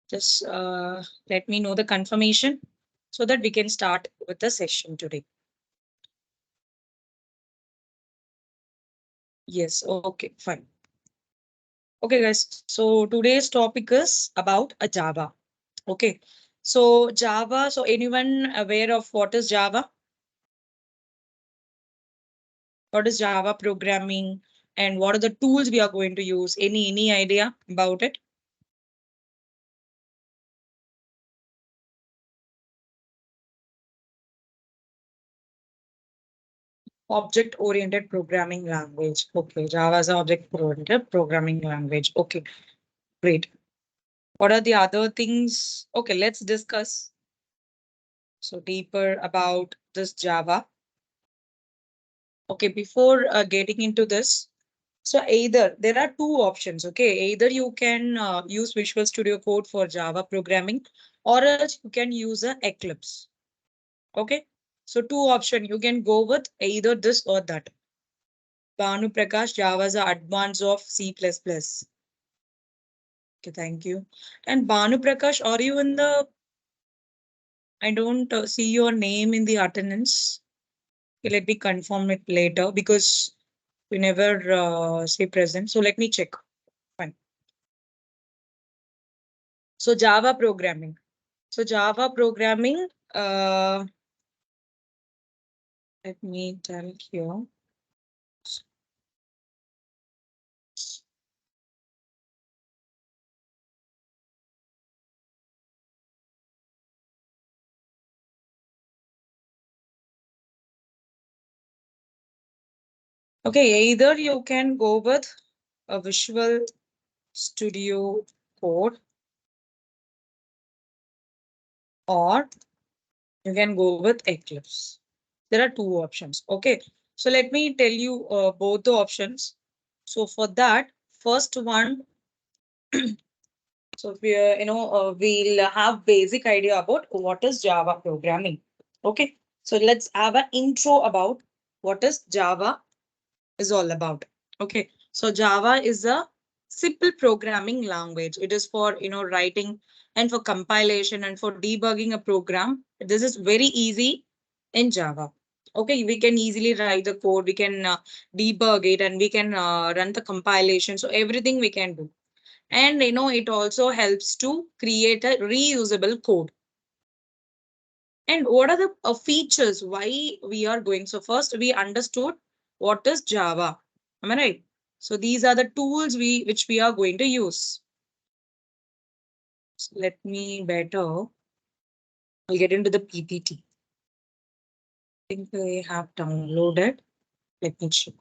Just let me know the confirmation so that we can start with the session today. Yes, okay, fine. Okay, guys. So today's topic is about a Java. Okay. So Java, so anyone aware of what is Java? What is Java programming and what are the tools we are going to use? Any idea about it? Object-oriented programming language. Okay, Java is an object-oriented programming language. Okay, great. What are the other things? Okay, let's discuss so deeper about this Java. Okay, before getting into this, so either there are two options. Okay, either you can use Visual Studio Code for Java programming, or else you can use a Eclipse. Okay, so two options you can go with either this or that. Banu Prakash, Java is a advance of C++. Okay, thank you. And Banu Prakash, are you in the? I don't see your name in the attendance. Okay, let me confirm it later because you never say present. So let me check. Fine. So Java programming. So Java programming. Let me tell here. Okay, either you can go with a Visual Studio Code or you can go with Eclipse. There are two options. Okay, so let me tell you both the options. So for that, first one, so we'll have basic idea about what is Java programming. Okay, so let's have an intro about what is Java is all about. Okay, so Java is a simple programming language. It is for writing and for compilation and for debugging a program. This is very easy in Java. Okay, we can easily write the code, we can debug it, and we can run the compilation. So everything we can do. And it also helps to create a reusable code. And what are the features why we are going? So first we understood what is Java. Am I right? So these are the tools which we are going to use. So let me better. I'll get into the PPT. I think I have downloaded. Let me check.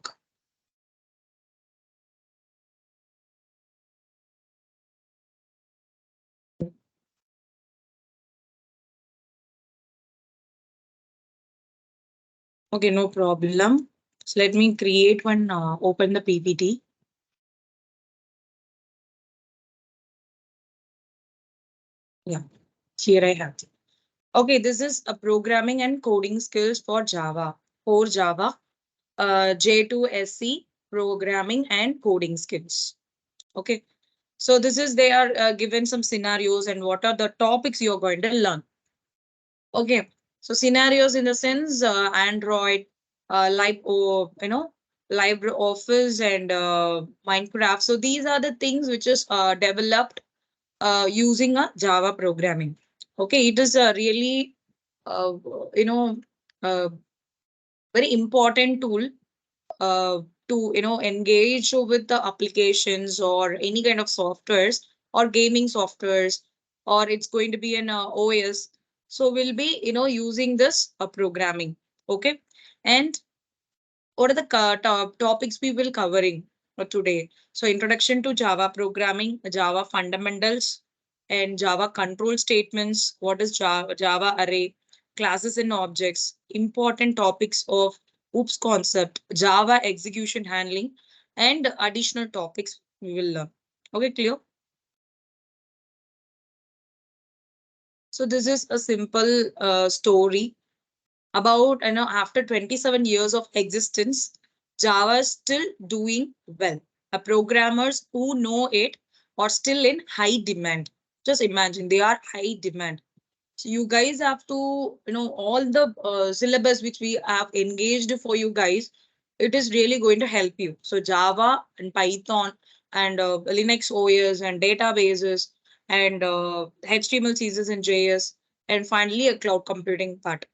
Okay, no problem. So let me create one, open the PPT. Yeah, here I have it. Okay, this is a programming and coding skills for Java. For Java, J2SC programming and coding skills. Okay, so this is they are given some scenarios and what are the topics you're going to learn. Okay, so scenarios in the sense Android, LibreOffice and Minecraft. So these are the things which is developed using a Java programming. Okay, it is a really uh, you know uh, very important tool uh, to engage with the applications or any kind of softwares or gaming softwares, or it's going to be an OS. So we'll be using this programming. Okay, and what are the topics we will covering today? So introduction to Java programming, Java fundamentals, and Java control statements. What is Java array, classes and objects, important topics of OOPS concept, Java execution handling, and additional topics we will learn. Okay, clear? So this is a simple story about after 27 years of existence, Java is still doing well. Programmers who know it are still in high demand. Just imagine, they are high demand. So you guys have to, all the syllabus which we have engaged for you guys, it is really going to help you. So Java and Python and Linux OS and databases and HTML, CSS and JS, and finally a cloud computing part,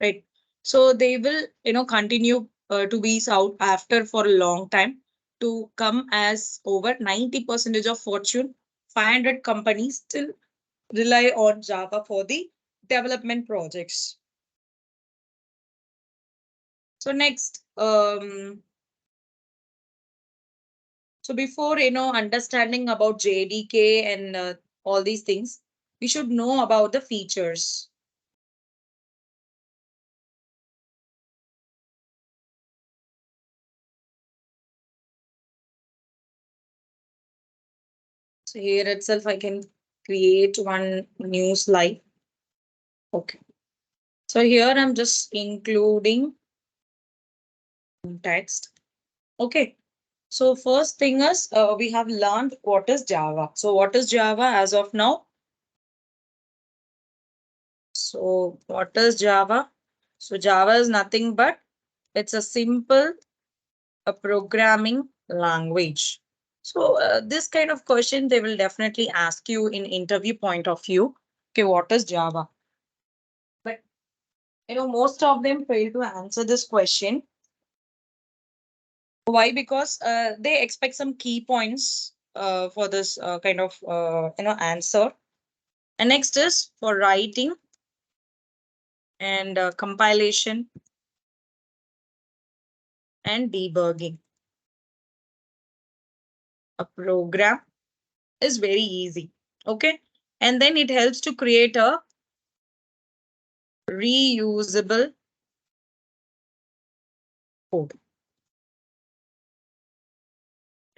right? So they will, continue to be sought after for a long time to come as over 90% of Fortune 500 companies still rely on Java for the development projects. So next, so before understanding about JDK and all these things, we should know about the features. So here itself, I can create one new slide. Okay. So here I'm just including text. Okay. So first thing is we have learned what is Java. So what is Java as of now? So what is Java? So Java is nothing but it's a simple a programming language. So this kind of question they will definitely ask you in interview point of view. Okay, what is Java? But most of them fail to answer this question. Why? Because they expect some key points for this kind of answer. And next is for writing and compilation and debugging. A program is very easy. Okay. And then it helps to create a reusable code.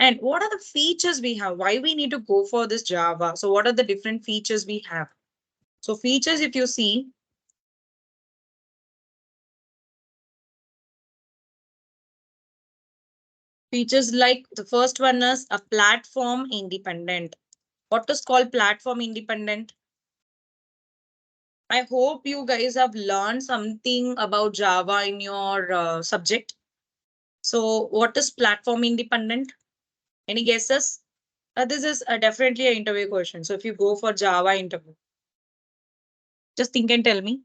And what are the features we have? Why we need to go for this Java? So what are the different features we have? So features, if you see, features like the first one is a platform independent. What is called platform independent? I hope you guys have learned something about Java in your subject. So what is platform independent? Any guesses? This is definitely an interview question. So if you go for Java interview, just think and tell me.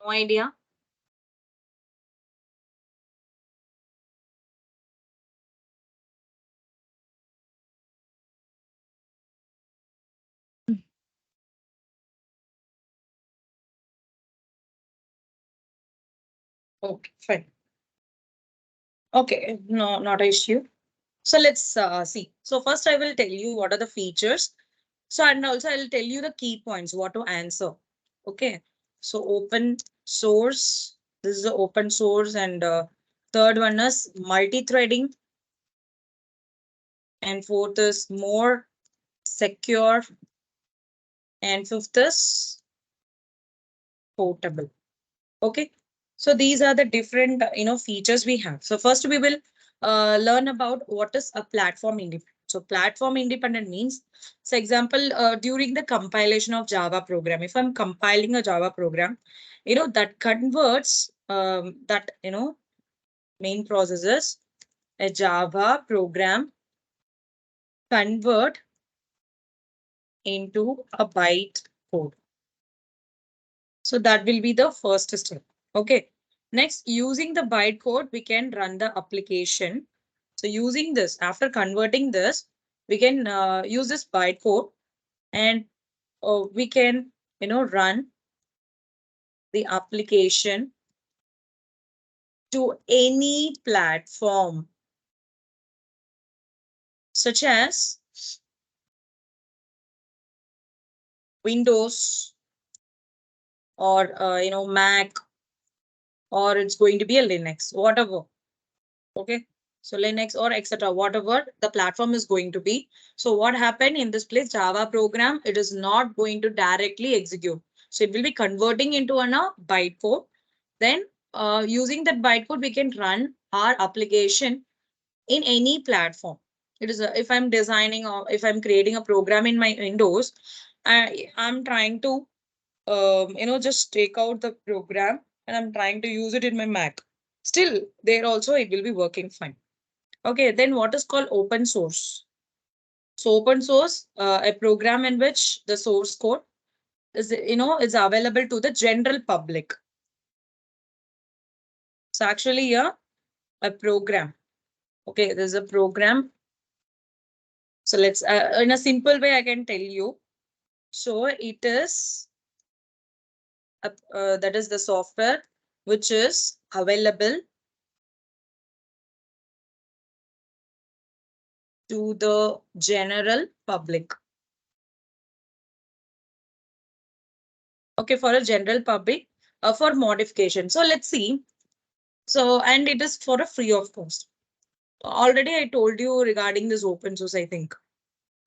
No idea. Okay, fine. Okay, no, not an issue. So let's see. So first I will tell you what are the features. So and also I'll tell you the key points, what to answer. Okay. So open source. This is the open source and third one is multi-threading and fourth is more secure and fifth is portable. Okay. So these are the different, features we have. So first we will learn about what is a platform independent. So platform independent means, so example, during the compilation of Java program, if I'm compiling a Java program, that converts that, main processes, a Java program convert into a byte code. So that will be the first step. Okay. Next, using the bytecode, we can run the application. So using this, after converting this, we can use this bytecode and we can, run the application to any platform, such as Windows or, Mac, or it's going to be a Linux, whatever. Okay. So Linux or etc. whatever the platform is going to be. So what happened in this place, Java program, it is not going to directly execute. So it will be converting into a bytecode. Then using that bytecode, we can run our application in any platform. It is if I'm designing or if I'm creating a program in my Windows, I'm trying to just take out the program and I'm trying to use it in my Mac. Still, there also it will be working fine. Okay, then what is called open source? So open source, a program in which the source code is available to the general public. So actually, yeah, a program. Okay, there's a program. So let's, in a simple way, I can tell you. So it is, that is the software which is available to the general public. Okay, for a general public, for modification. So let's see. So, and it is for a free of cost. Already I told you regarding this open source, I think.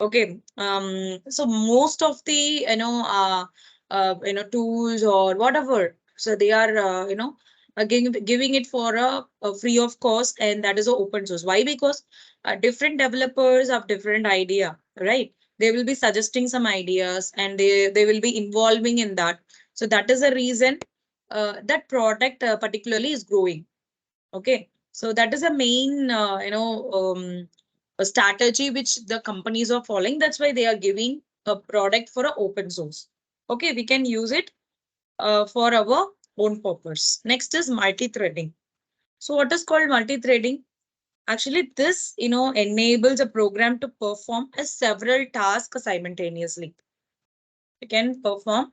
Okay. So most of the, tools or whatever, so they are, giving it for a free of cost, and that is a open source. Why? Because different developers have different idea, right? They will be suggesting some ideas and they will be involving in that. So that is the reason that product particularly is growing. Okay, so that is a main, a strategy which the companies are following. That's why they are giving a product for an open source. Okay, we can use it for our own purpose. Next is multi-threading. So what is called multi-threading? Actually, this, enables a program to perform several tasks simultaneously. You can perform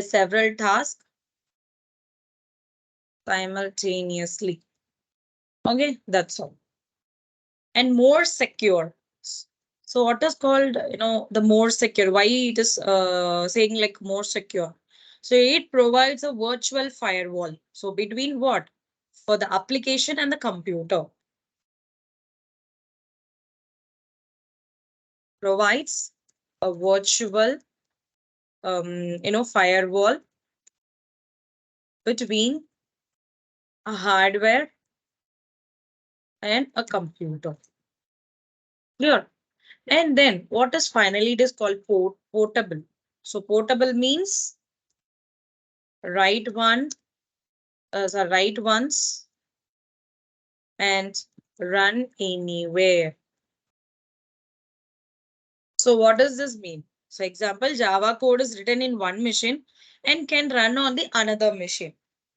several tasks simultaneously. Okay, that's all. And more secure. So what is called, the more secure? Why it is saying like more secure? So it provides a virtual firewall. So between what? For the application and the computer. Provides a virtual, firewall between a hardware and a computer. Clear? And then what is finally, it is called portable. So portable means write one, write once and run anywhere. So what does this mean? So example, Java code is written in one machine and can run on the another machine.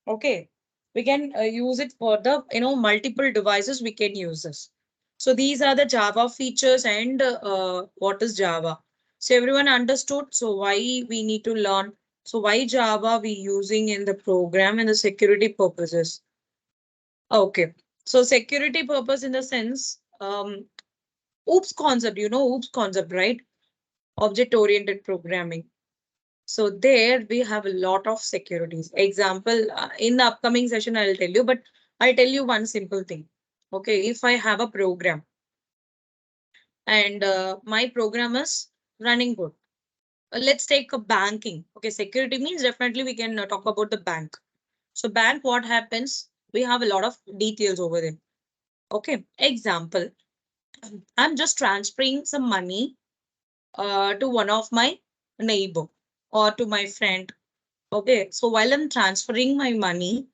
Okay. We can use it for the, multiple devices we can use this. So these are the Java features and what is Java. So everyone understood. So why we need to learn. So why Java we using in the program and the security purposes. Okay. So security purpose in the sense, OOPS concept, OOPS concept, right? Object-oriented programming. So there we have a lot of securities. Example, in the upcoming session, I'll tell you, but I'll tell you one simple thing. Okay, if I have a program and my program is running good. Let's take a banking. Okay, security means definitely we can talk about the bank. So bank, what happens? We have a lot of details over there. Okay, example, I'm just transferring some money to one of my neighbor or to my friend. Okay, so while I'm transferring my money,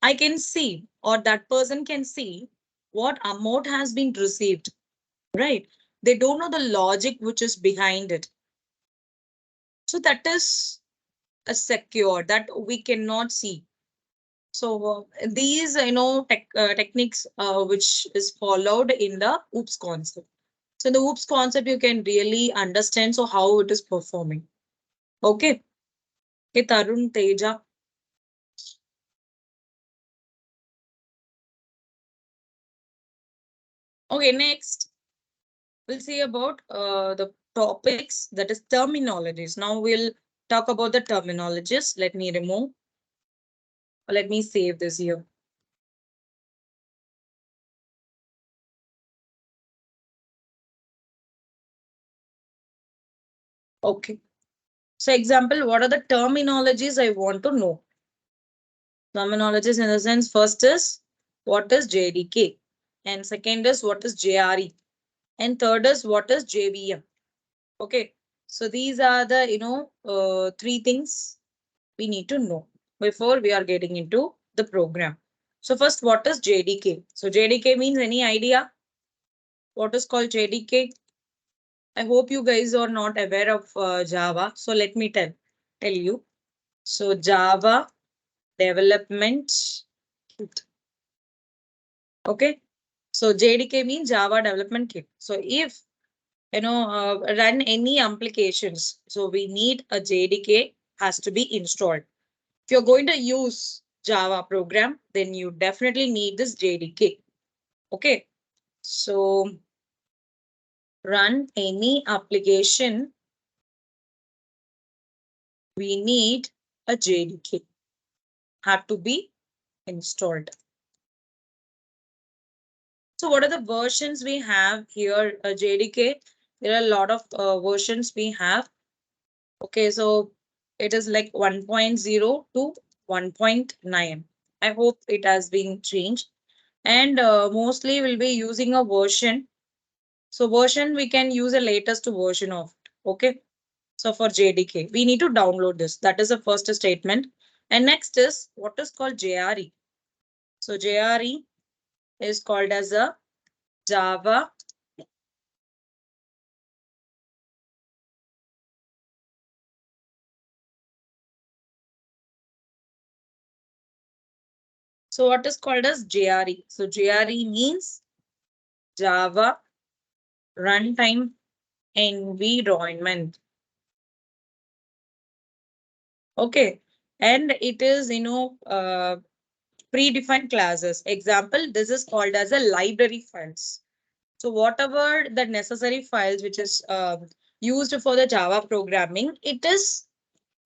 I can see or that person can see what amount has been received, right? They don't know the logic which is behind it. So that is a secure that we cannot see. So these, techniques which is followed in the OOPS concept. So the OOPS concept you can really understand so how it is performing. Okay. Okay, Tarun, Teja. Okay, next we'll see about the topics, that is terminologies. Now we'll talk about the terminologies. Let me remove. Let me save this here. Okay. So example, what are the terminologies I want to know? Terminologies in the sense, first is what is JDK, and second is what is JRE, and third is what is JVM. Okay. So these are the, three things we need to know before we are getting into the program. So first, what is JDK? So JDK means, any idea what is called JDK? I hope you guys are not aware of Java. So let me tell you. So Java development kit. Okay. So JDK means Java development kit. So if run any applications, so we need a JDK has to be installed. If you're going to use Java program, then you definitely need this JDK. Okay. So run any application, we need a JDK have to be installed. So what are the versions we have here? JDK, there are a lot of versions we have. Okay, so it is like 1.0 to 1.9. I hope it has been changed. And mostly we'll be using a version. So version, we can use a latest version of it. Okay. So for JDK, we need to download this. That is the first statement. And next is what is called JRE. So JRE is called as a Java. So what is called as JRE? So JRE means Java Runtime Environment. Okay. And it is, predefined classes. Example, this is called as a library files. So whatever the necessary files which is used for the Java programming, it is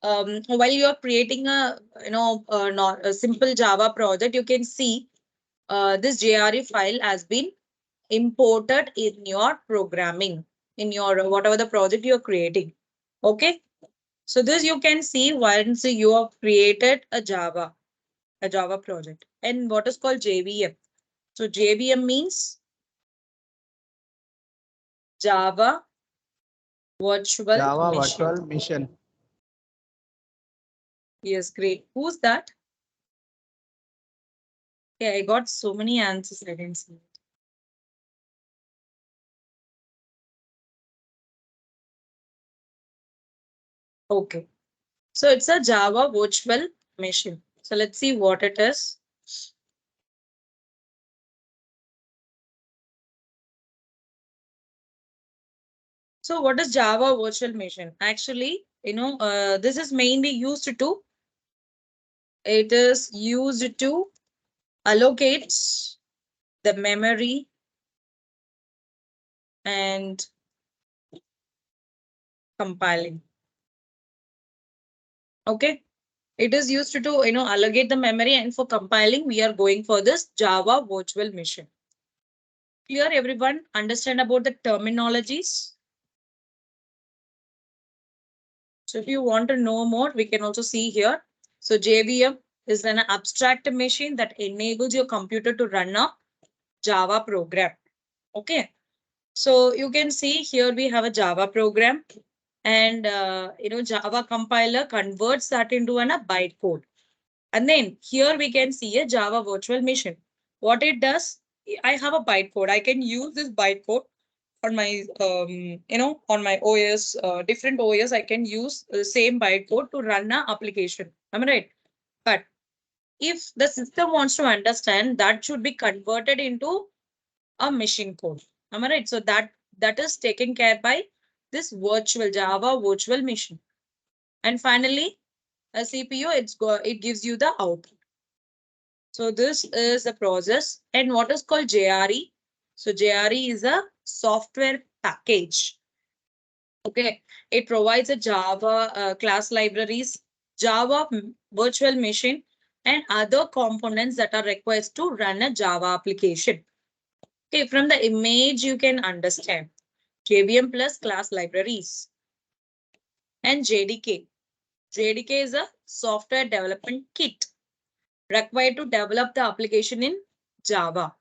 while you are creating a not a simple Java project, you can see this JRE file has been imported in your programming, in your whatever the project you are creating. Okay. So this you can see once you have created a Java project. And what is called JVM? So JVM means Java Virtual Java Machine. Virtual Mission. Yes, great. Who's that? Yeah, I got so many answers. I didn't see it. Okay. So it's a Java virtual machine. So let's see what it is. So what is Java virtual machine? Actually, this is mainly used to, it is used to allocate the memory and compiling. Okay. It is used to, allocate the memory, and for compiling, we are going for this Java virtual machine. Clear, everyone? Understand about the terminologies? So if you want to know more, we can also see here. So JVM is an abstract machine that enables your computer to run a Java program. Okay. So you can see here we have a Java program, and Java compiler converts that into a bytecode. And then here we can see a Java virtual machine. What it does, I have a bytecode. I can use this bytecode on my, on my OS, different OS. I can use the same bytecode to run an application. Am I right? But if the system wants to understand, that should be converted into a machine code. Am I right? So that is taken care by this virtual Java virtual machine. And finally, a CPU, it gives you the output. So this is the process. And what is called JRE? So JRE is a software package Okay, it provides a Java class libraries, Java virtual machine, and other components that are required to run a Java application. Okay, from the image you can understand JVM plus class libraries and JDK. JDK is a software development kit required to develop the application in Java.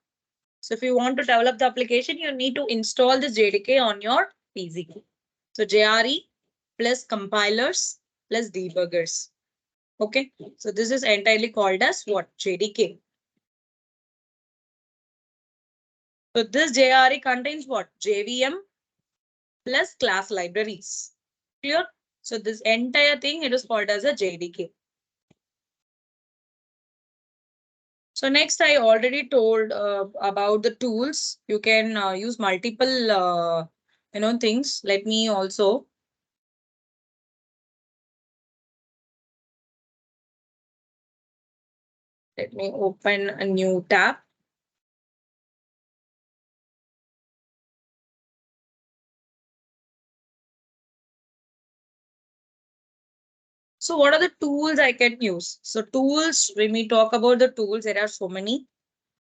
So if you want to develop the application, you need to install the JDK on your PC. So JRE plus compilers plus debuggers. Okay. So this is entirely called as what? JDK. So this JRE contains what? JVM plus class libraries. Clear? So this entire thing, it is called as a JDK. So next, I already told about the tools. You can use multiple, things. Let me open a new tab. So what are the tools I can use? So tools, when we talk about the tools, there are so many.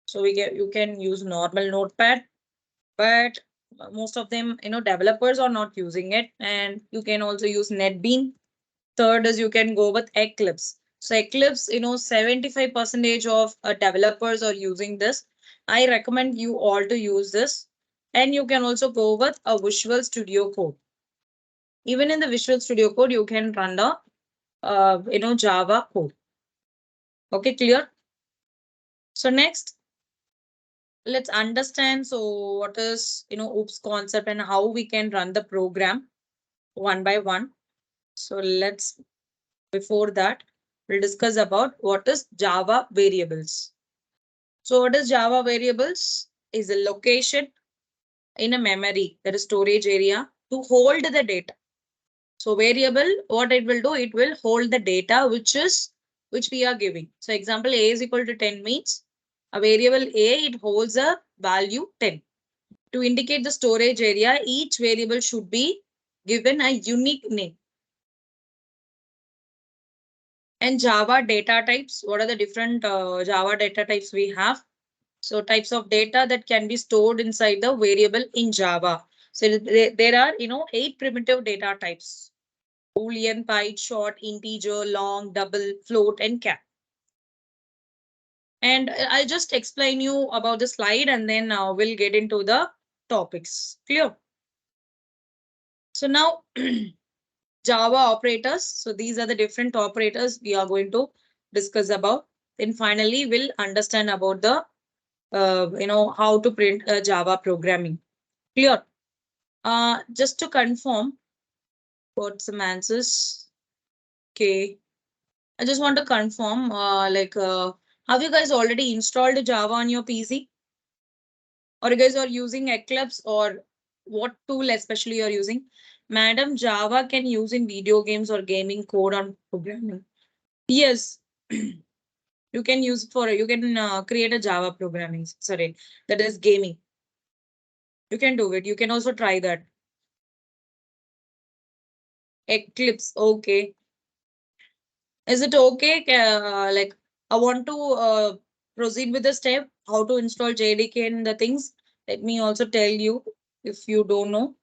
So you can use normal notepad, but most of them, developers are not using it. And you can also use NetBeans. Third is you can go with Eclipse. So Eclipse, 75% of developers are using this. I recommend you all to use this. And you can also go with a Visual Studio Code. Even in the Visual Studio Code, you can run the, Java code. Okay, clear? So next, let's understand. So what is, OOPS concept and how we can run the program one by one. So before that, we'll discuss about what is Java variables. So what is Java variables? Is a location in a memory, that is storage area, to hold the data. So variable, what it will do, it will hold the data which we are giving. So example, a is equal to 10 means a variable a, it holds a value 10. To indicate the storage area, each variable should be given a unique name. And Java data types, what are the different Java data types we have? So types of data that can be stored inside the variable in Java. So there are, 8 primitive data types. Boolean, byte, short, integer, long, double, float, and char. And I'll just explain you about the slide and then we'll get into the topics. Clear? So now Java operators. So these are the different operators we are going to discuss about. Then finally, we'll understand about the, how to print Java programming. Clear? Just to confirm, got some answers. Okay. I just want to confirm, have you guys already installed Java on your PC? Or you guys are using Eclipse or what tool especially you're using? Madam, Java can use in video games or gaming code on programming. Yes, you can you can create a Java programming, sorry, that is gaming. You can do it. You can also try that. Eclipse, okay. Is it okay? I want to proceed with the step, how to install JDK and the things. Let me also tell you if you don't know.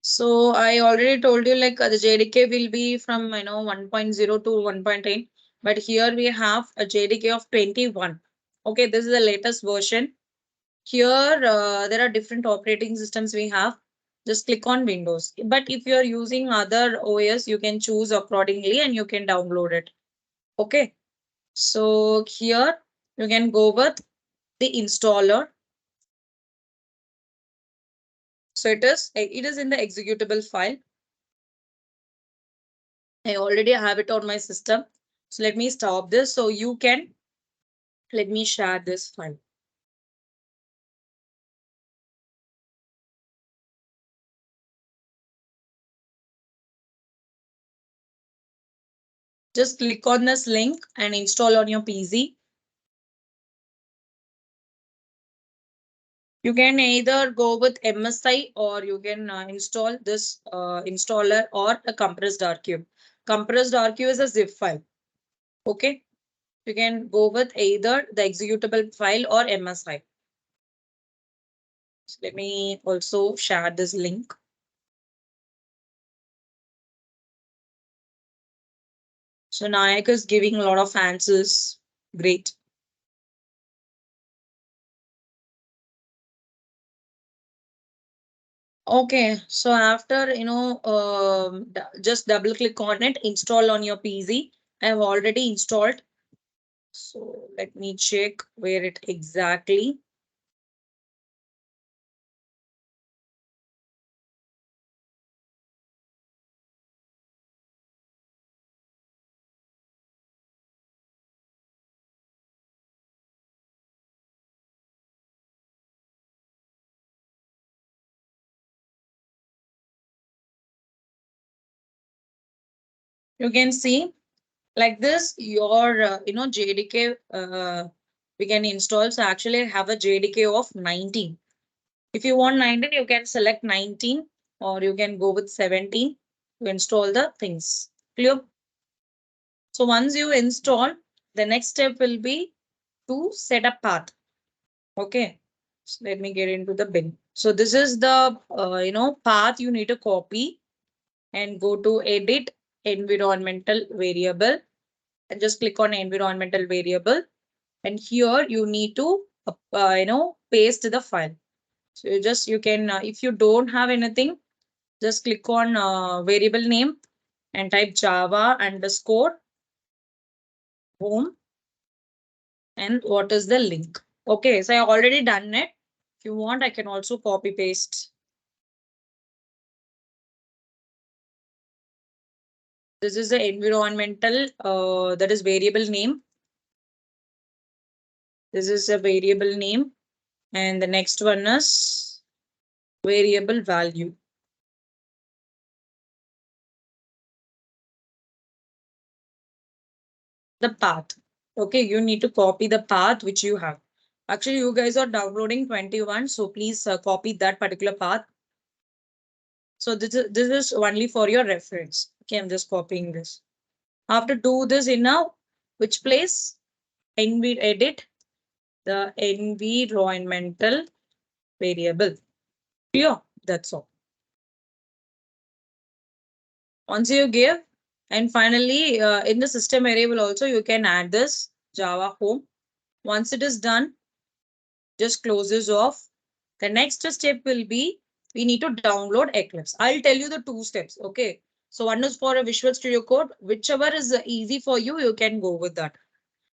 So I already told you like the JDK will be from 1.0 to 1.8, but here we have a JDK of 21. Okay, this is the latest version. Here there are different operating systems we have. Just click on Windows. But if you're using other OS, you can choose accordingly and you can download it. Okay. So here you can go with the installer. So it is in the executable file. I already have it on my system. So let me stop this. So you can let me share this file. Just click on this link and install on your PC. You can either go with MSI or you can install this installer or a compressed RQ. Compressed RQ is a zip file. Okay. You can go with either the executable file or MSI. So let me also share this link. So Nayak is giving a lot of answers. Great. Okay, so after just double click on it, install on your PC. I have already installed. So let me check where it exactly. You can see like this, your JDK we can install. So actually I have a JDK of 19. If you want 19, you can select 19 or you can go with 17 to install the things. Clear? So once you install, the next step will be to set a path. Okay. So let me get into the bin. So this is the path you need to copy and go to edit environmental variable and just click on environmental variable. And here you need to paste the file. So you can if you don't have anything, just click on variable name and type Java underscore home and what is the link. Okay, so I already done it. If you want, I can also copy paste. This is the environmental, that is variable name. This is a variable name. And the next one is variable value. The path. Okay, you need to copy the path which you have. Actually, you guys are downloading 21, so please copy that particular path. So this is only for your reference. Okay, I'm just copying this. After do this in now, which place? Edit the environmental variable. Yeah, that's all. Once you give, and finally in the system variable also you can add this Java home. Once it is done, just close this off. The next step will be we need to download Eclipse. I'll tell you the two steps. Okay. So one is for a Visual Studio Code. Whichever is easy for you, you can go with that.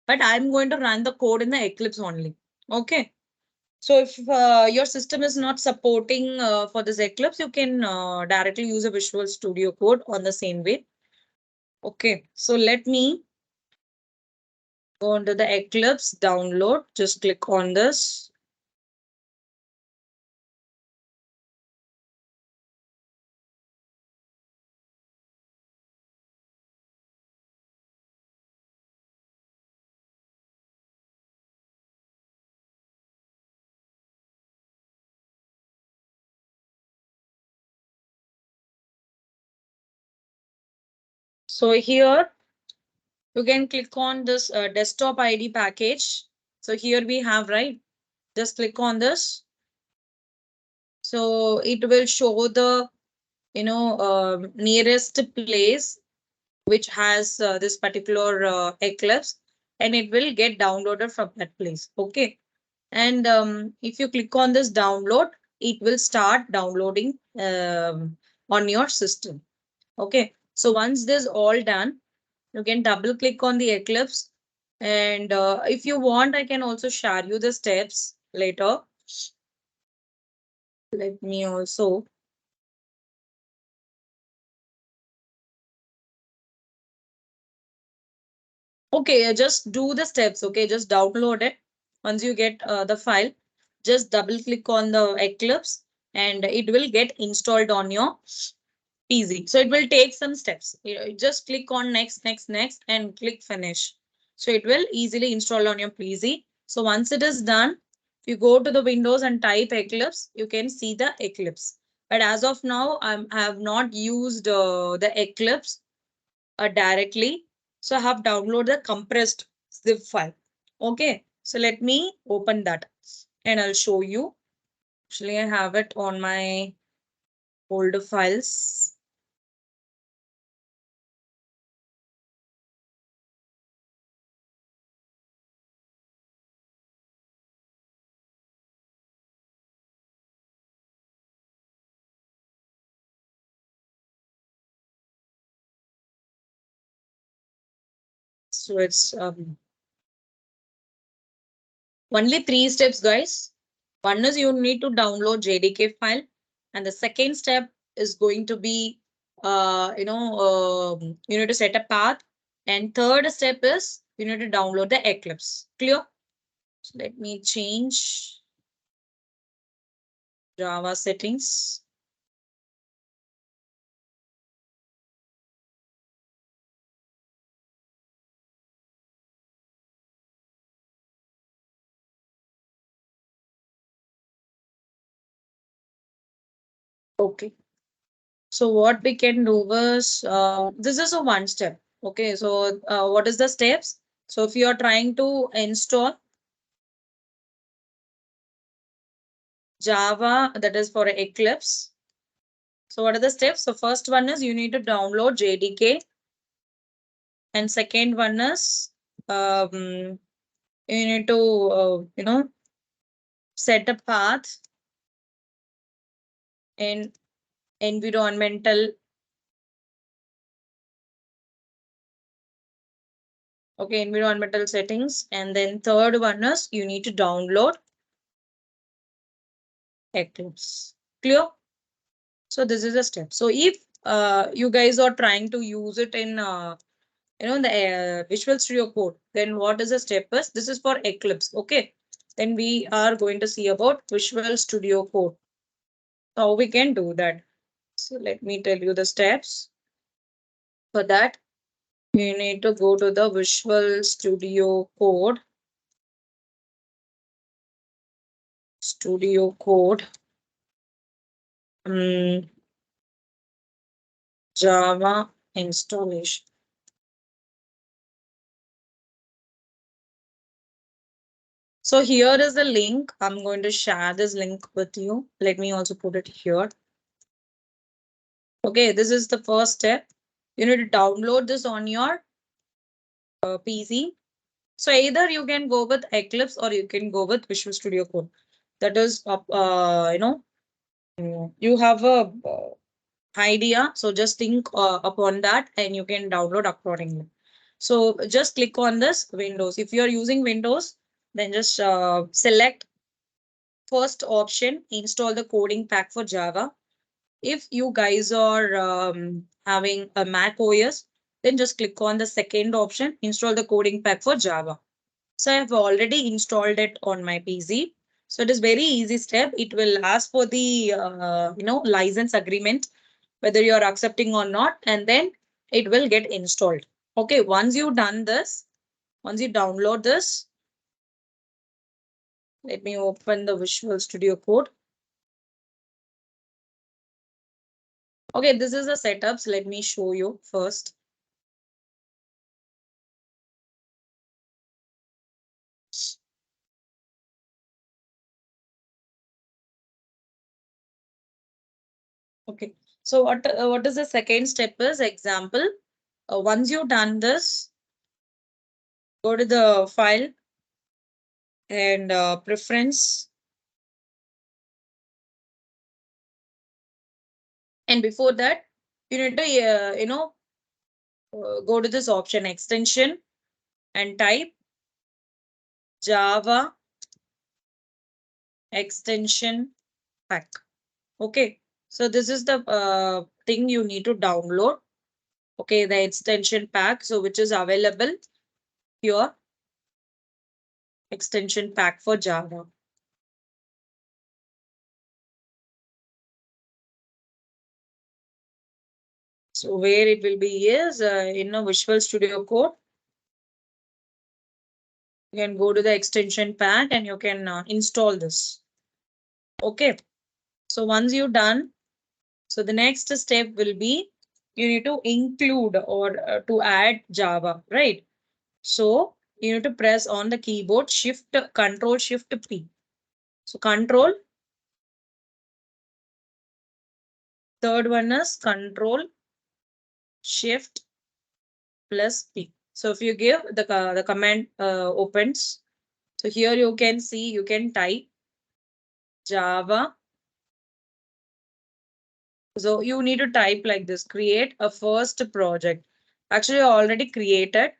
But I'm going to run the code in the Eclipse only. Okay. So if your system is not supporting for this Eclipse, you can directly use a Visual Studio Code on the same way. Okay. So let me go into the Eclipse download. Just click on this. So here you can click on this desktop ID package. So here we have, right? Just click on this. So it will show the, nearest place which has this particular Eclipse and it will get downloaded from that place. Okay. And if you click on this download, it will start downloading on your system. Okay. So once this all done, you can double click on the Eclipse. And if you want, I can also share you the steps later. Let me also. Okay, just do the steps. Okay, just download it. Once you get the file, just double click on the Eclipse and it will get installed on your easy. So it will take some steps. Just click on next, next, next, and click finish. So it will easily install on your PC. So once it is done, if you go to the Windows and type Eclipse, you can see the Eclipse. But as of now, I have not used the Eclipse directly. So I have downloaded the compressed zip file. Okay. So let me open that and I'll show you. Actually, I have it on my folder files. So it's only 3 steps, guys. One is you need to download JDK file, and the second step is going to be, you need to set a path, and third step is you need to download the Eclipse. Clear? So let me change Java settings. Okay. So what we can do is, this is a one step. Okay. So what is the steps? So if you are trying to install Java, that is for Eclipse. So what are the steps? So first one is you need to download JDK, and second one is you need to set a path in environmental. Okay, environmental settings, and then third one is you need to download Eclipse. Clear? So this is a step. So if you guys are trying to use it in the Visual Studio Code, then what is the step is? This is for Eclipse. Okay. Then we are going to see about Visual Studio Code. How we can do that. So let me tell you the steps. For that, you need to go to the Visual Studio Code. Studio Code. Java installation. So here is the link. I'm going to share this link with you. Let me also put it here. Okay, this is the first step. You need to download this on your PC. So either you can go with Eclipse or you can go with Visual Studio Code. That is, you have a idea. So just think upon that and you can download accordingly. So just click on this Windows. If you are using Windows, then just select first option, install the coding pack for Java. If you guys are having a Mac OS, then just click on the second option, install the coding pack for Java. So I have already installed it on my PC. So it is very easy step. It will ask for the license agreement, whether you are accepting or not, and then it will get installed. Okay, once you done this, once you download this, let me open the Visual Studio Code. Okay, this is the setups. Let me show you first. Okay, so what is the second step is example. Once you've done this, go to the file and preference. And before that, you need to, go to this option extension and type Java extension pack. Okay, so this is the thing you need to download. Okay, the extension pack, so which is available here, extension pack for Java. So where it will be is in a Visual Studio Code. You can go to the extension pack and you can install this. Okay. So once you're done, so the next step will be you need to include or to add Java, right? So you need to press on the keyboard Control Shift P. So Control, third one is Control Shift plus P. So if you give the command opens, so here you can see you can type Java. So you need to type like this, create a first project. Actually, I already created.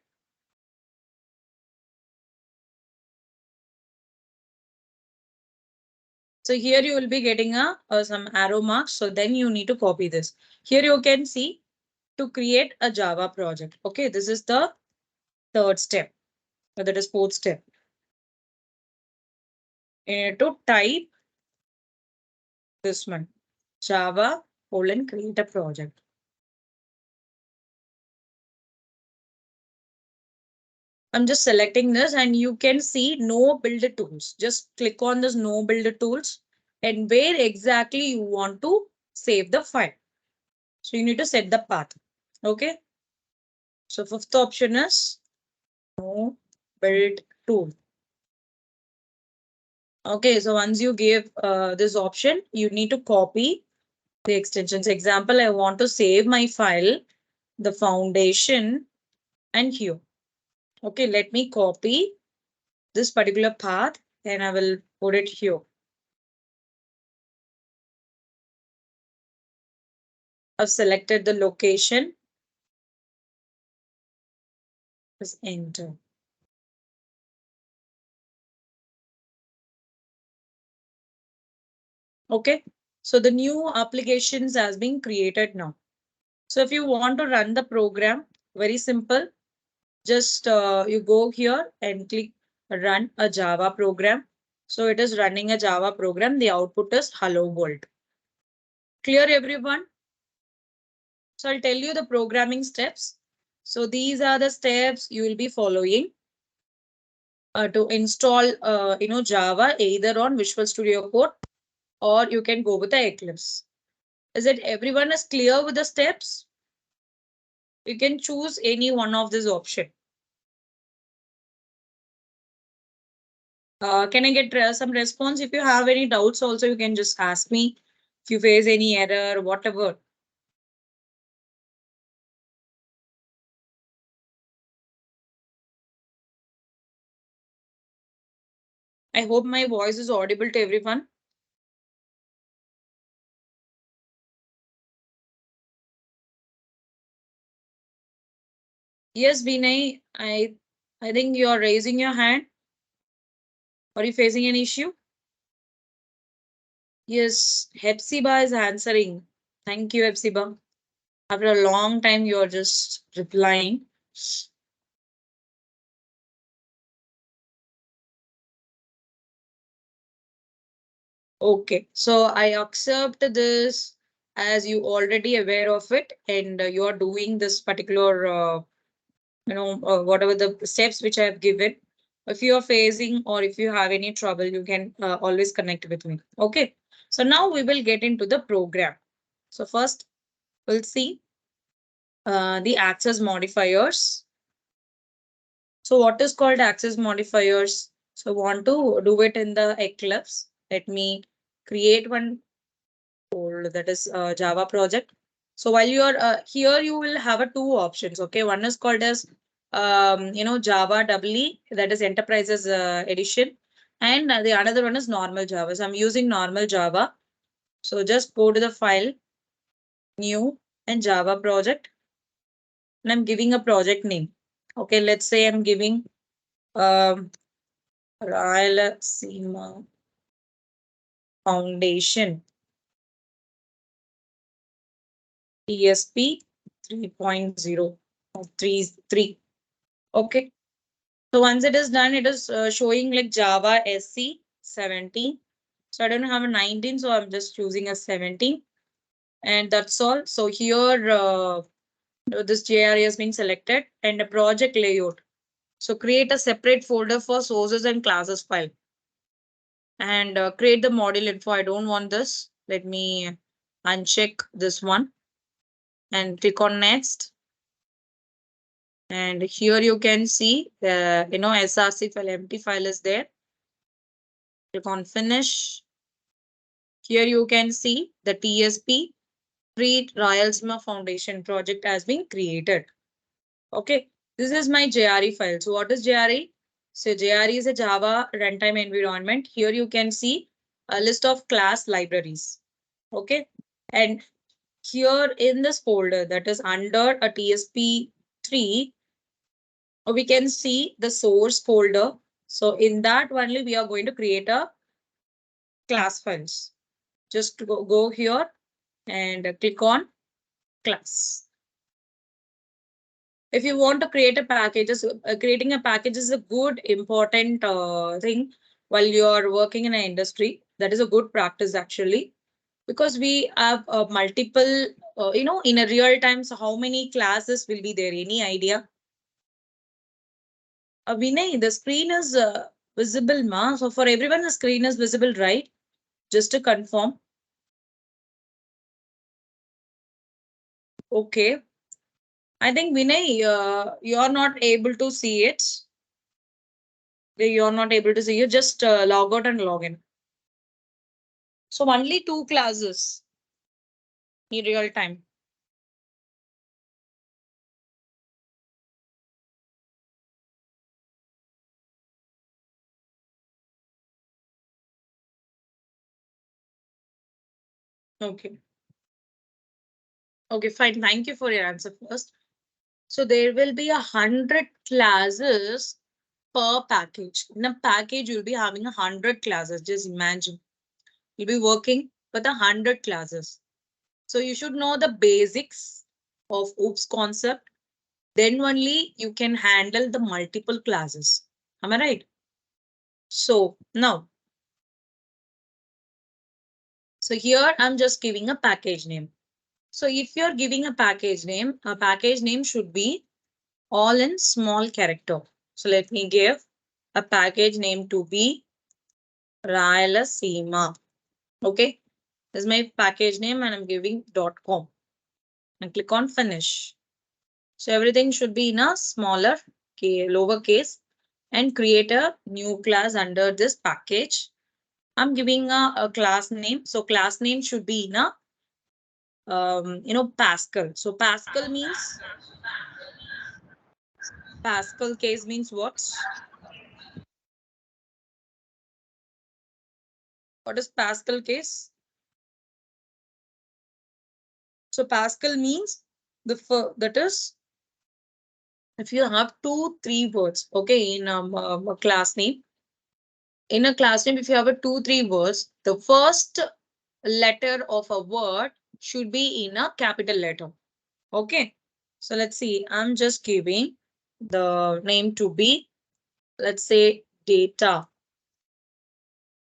So here you will be getting some arrow marks. So then you need to copy this. Here you can see to create a Java project. Okay, this is the third step. Or that is fourth step. You need to type this one, Java create a project. I'm just selecting this and you can see no build tools. Just click on this no build tools and where exactly you want to save the file. So you need to set the path. Okay. So fifth option is no build tool. Okay. So once you give this option, you need to copy the extensions. Example, I want to save my file, the foundation and here. Okay. Let me copy this particular path and I will put it here. I've selected the location. Press enter. Okay. So the new applications has been created now. So if you want to run the program, very simple. Just you go here and click run a Java program. So it is running a Java program. The output is hello world. Clear everyone? So I'll tell you the programming steps. So these are the steps you will be following to install Java either on Visual Studio Code or you can go with the Eclipse. Is it everyone is clear with the steps? You can choose any one of this option. Can I get some response? If you have any doubts also, you can just ask me. If you face any error, whatever. I hope my voice is audible to everyone. Yes, Vinay, I think you are raising your hand. Are you facing an issue? Yes, Hepzibah is answering. Thank you, Hepzibah. After a long time, you are just replying. Okay, so I accept this as you already aware of it and you are doing this particular, whatever the steps which I have given. If you are facing or if you have any trouble, you can always connect with me. Okay, so now we will get into the program. So first we'll see the access modifiers. So what is called access modifiers? So want to do it in the Eclipse. Let me create one folder that is Java project. So while you are here, you will have a two options. Okay, one is called as Java EE, that is Enterprises Edition, and the another one is normal Java. So I'm using normal Java. So just go to the file, new and Java project, and I'm giving a project name. Okay, let's say I'm giving um, Rayalaseema Foundation ESP 3.0 or 3.3. Okay. So once it is done, it is showing like Java SC 17. So I don't have a 19, so I'm just choosing a 17. And that's all. So here, this JRE has been selected and a project layout. So create a separate folder for sources and classes file and create the module info. I don't want this. Let me uncheck this one and click on next. And here you can see the, SRC file, empty file is there. Click on finish. Here you can see the TSP, Treat Rayalaseema Foundation project has been created. Okay, this is my JRE file. So what is JRE? So JRE is a Java runtime environment. Here you can see a list of class libraries. Okay, and here in this folder that is under a TSP3, we can see the source folder. So in that only we are going to create a class files. Just go here and click on class. If you want to create a package, creating a package is a good important thing while you're working in an industry. That is a good practice actually, because we have multiple, in a real time. So how many classes will be there? Any idea? Vinay, the screen is visible, ma. So for everyone, the screen is visible, right? Just to confirm. Okay. I think Vinay, you're not able to see it. You're not able to see. You just log out and log in. So only two classes in real time. Okay. Okay, fine. Thank you for your answer first. So there will be 100 classes per package. In a package, you'll be having 100 classes. Just imagine. You'll be working with 100 classes. So you should know the basics of OOPS concept. Then only you can handle the multiple classes. Am I right? So now, so here I'm just giving a package name. So if you're giving a package name should be all in small character. So let me give a package name to be Rayalaseema. Okay, this is my package name and I'm giving .com and click on finish. So everything should be in a smaller lower case and create a new class under this package. I'm giving a class name. So class name should be in a Pascal. So Pascal case means what? What is Pascal case? So Pascal means that is if you have 2-3 words, okay, in a class name. In a class name, if you have a 2-3 words, the first letter of a word should be in a capital letter. Okay. So let's see. I'm just giving the name to be, let's say, data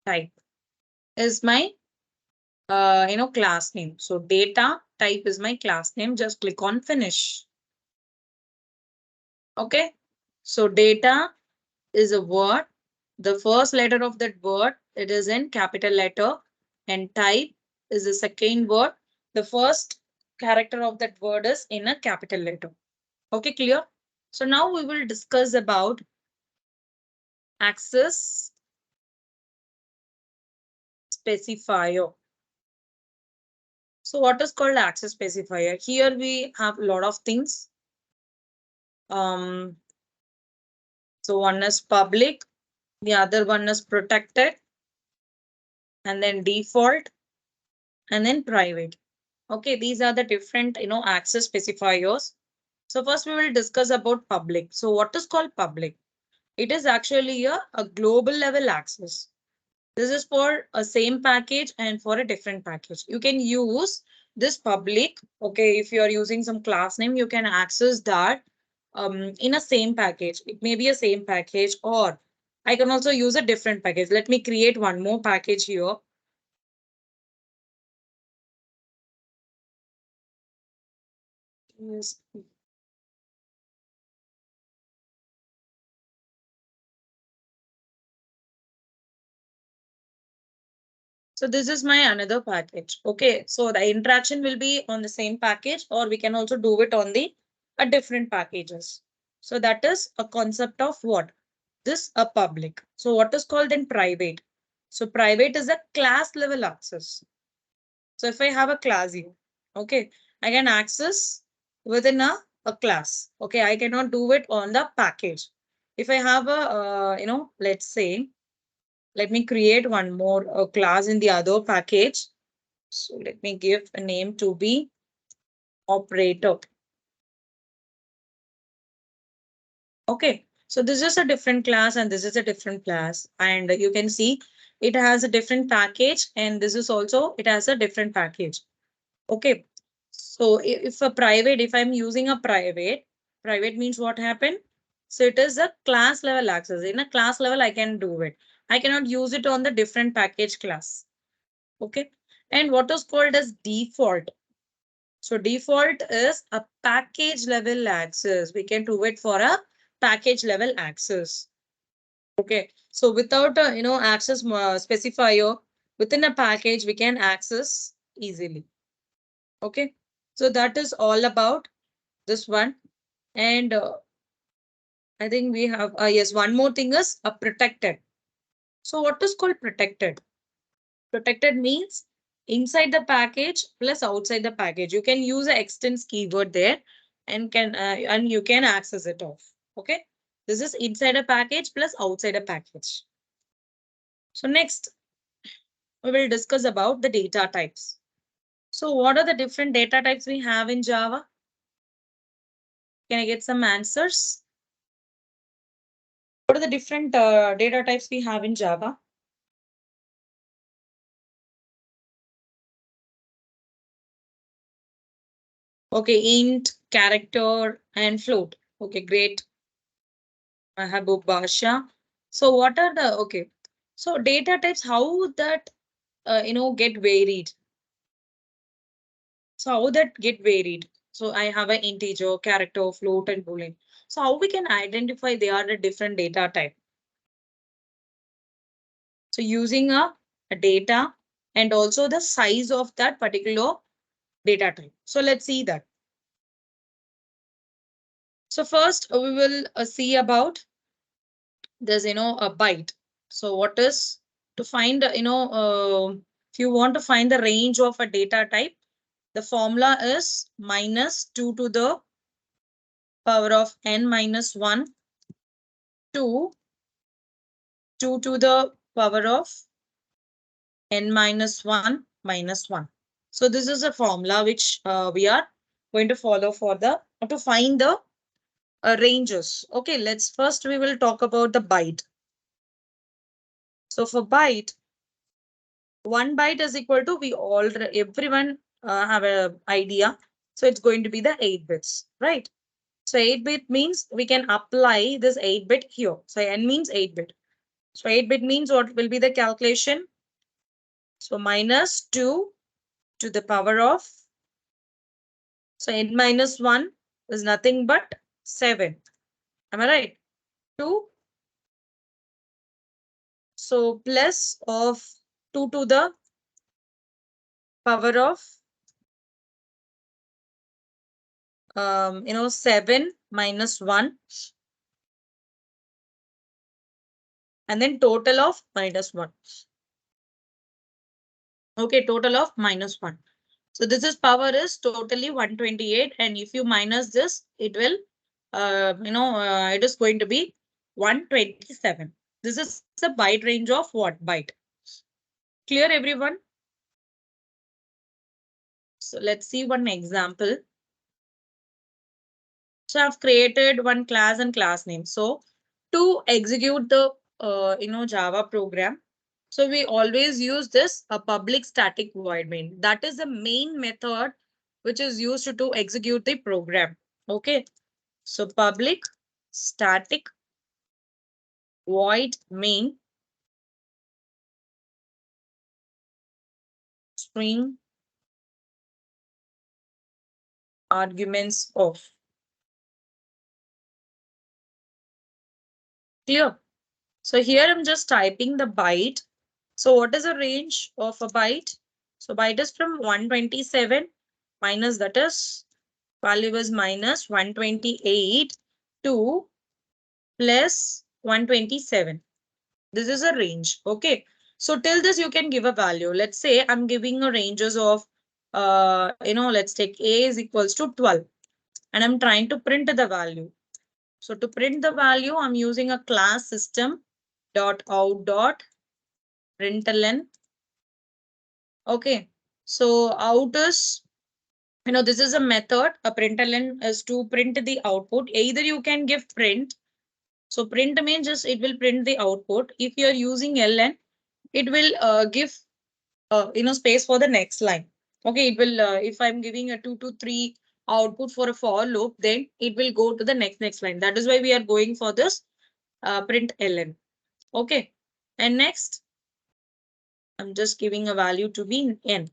type is my class name. So data type is my class name. Just click on finish. Okay. So data is a word. The first letter of that word, it is in capital letter, and type is the second word. The first character of that word is in a capital letter. Okay, clear? So now we will discuss about access specifier. So what is called access specifier? Here we have a lot of things. So one is public, the other one is protected, and then default, and then private. Okay, these are the different, access specifiers. So first we will discuss about public. So what is called public? It is actually a global level access. This is for a same package and for a different package. You can use this public. Okay, if you are using some class name, you can access that in a same package. It may be a same package, or I can also use a different package. Let me create one more package here. Yes. So this is my another package. Okay, so the interaction will be on the same package, or we can also do it on the different packages. So that is a concept of what? This a public. So what is called in private? So private is a class level access. So if I have a class here, okay, I can access within a class. Okay, I cannot do it on the package. If I have a, let's say, let me create one more class in the other package. So let me give a name to be operator. Okay, so this is a different class and this is a different class. And you can see it has a different package and this is also, it has a different package. Okay, so if a private, if I'm using a private means what happened? So it is a class level access. In a class level, I can do it. I cannot use it on the different package class. Okay, and what is called as default? So default is a package level access. We can do it for a package level access. Okay, so without a access specifier within a package, we can access easily. Okay, so that is all about this one. And I think we have yes, one more thing is a protected. So what is called protected? Protected means inside the package plus outside the package. You can use the extends keyword there and you can access it off. Okay. This is inside a package plus outside a package. So next we will discuss about the data types. So what are the different data types we have in Java? Can I get some answers? What are the different data types we have in Java? Okay, int, character, and float. Okay, great. Mahabub Basha. So what are the, okay. So data types, how that, get varied. So how that get varied. So I have an integer, character, float, and boolean. So how we can identify they are a different data type. So using a data and also the size of that particular data type. So let's see that. So first we will see about there's a byte. So what is to find if you want to find the range of a data type, the formula is minus 2 to the power of n minus 1 to 2 to the power of n minus 1 minus 1. So this is a formula which we are going to follow for the to find the ranges. Okay, let's first we will talk about the byte. So for byte, 1 byte is equal to, we all everyone have a idea. So it's going to be the 8 bits, right? So 8-bit means we can apply this 8-bit here. So n means 8-bit. So 8-bit means what will be the calculation? So minus 2 to the power of, so n minus 1 is nothing but 7. Am I right? 2. So plus of 2 to the power of 7 minus 1, and then total of minus 1. Okay, total of minus 1. So this is power is totally 128. And if you minus this, it will, it is going to be 127. This is a byte range of what? Byte. Clear, everyone? So let's see one example. So I've created one class and class name. So to execute the, Java program, so we always use this a public static void main. That is the main method which is used to execute the program. Okay. So public static void main string arguments of. Clear? So here I'm just typing the byte. So what is the range of a byte? So byte is from 127 minus, that is value is minus 128 to plus 127. This is a range. Okay. So till this you can give a value. Let's say I'm giving a ranges of let's take a is equals to 12 and I'm trying to print the value. So to print the value, I'm using a class system dot out dot println. Okay. So out is, this is a method. A println is to print the output. Either you can give print. So print means just it will print the output. If you are using ln, it will give space for the next line. Okay, it will if I'm giving a 2 to 3 output for a for loop, then it will go to the next line. That is why we are going for this print ln. Okay, and next I'm just giving a value to be n.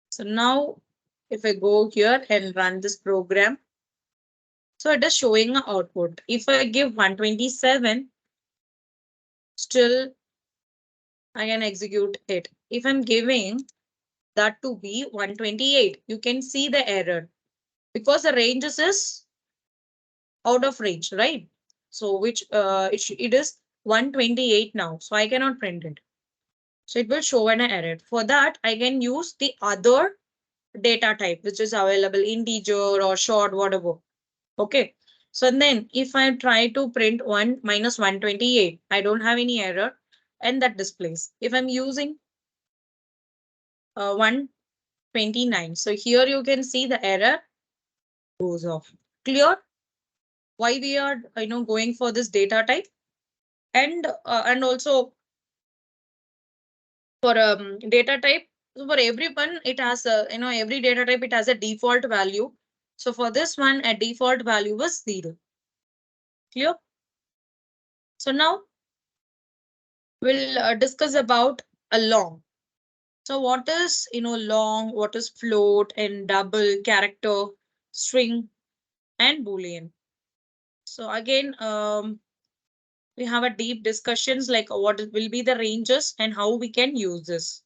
So now if I go here and run this program, so it is showing an output. If I give 127, still I can execute it. If I'm giving that to be 128, you can see the error because the ranges is out of range, right? So which it is 128 now. So I cannot print it. So it will show an error. For that, I can use the other data type, which is available integer or short, whatever. Okay. So then if I try to print 1 minus 128, I don't have any error and that displays. If I'm using 129, so here you can see the error goes off. Clear? Why we are going for this data type? And also for data type, so for everyone it has a every data type it has a default value. So for this one a default value was 0. Clear? So now we'll discuss about a long. So what is long, what is float and double, character, string and boolean. So again we have a deep discussions like what will be the ranges and how we can use this.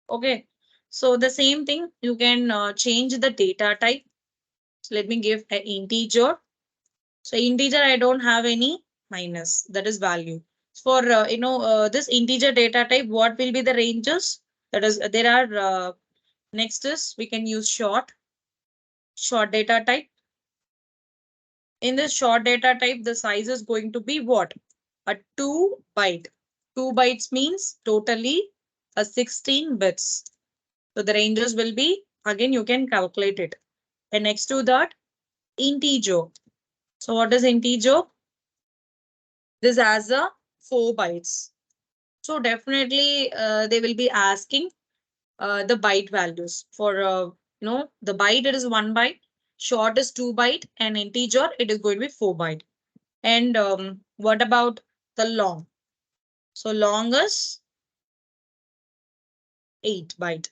Okay, so the same thing you can change the data type. So let me give an integer. So integer I don't have any minus, that is value. For this integer data type, what will be the ranges? That is there are next is we can use short data type. In this short data type, the size is going to be what? A 2 byte. 2 bytes means totally a 16 bits. So the ranges will be, again, you can calculate it. And next to that, integer. So what is integer? This has a 4 bytes. So definitely they will be asking the byte values for, the byte it is 1 byte, short is 2 byte and integer it is going to be 4 byte. And what about the long? So long is 8 byte.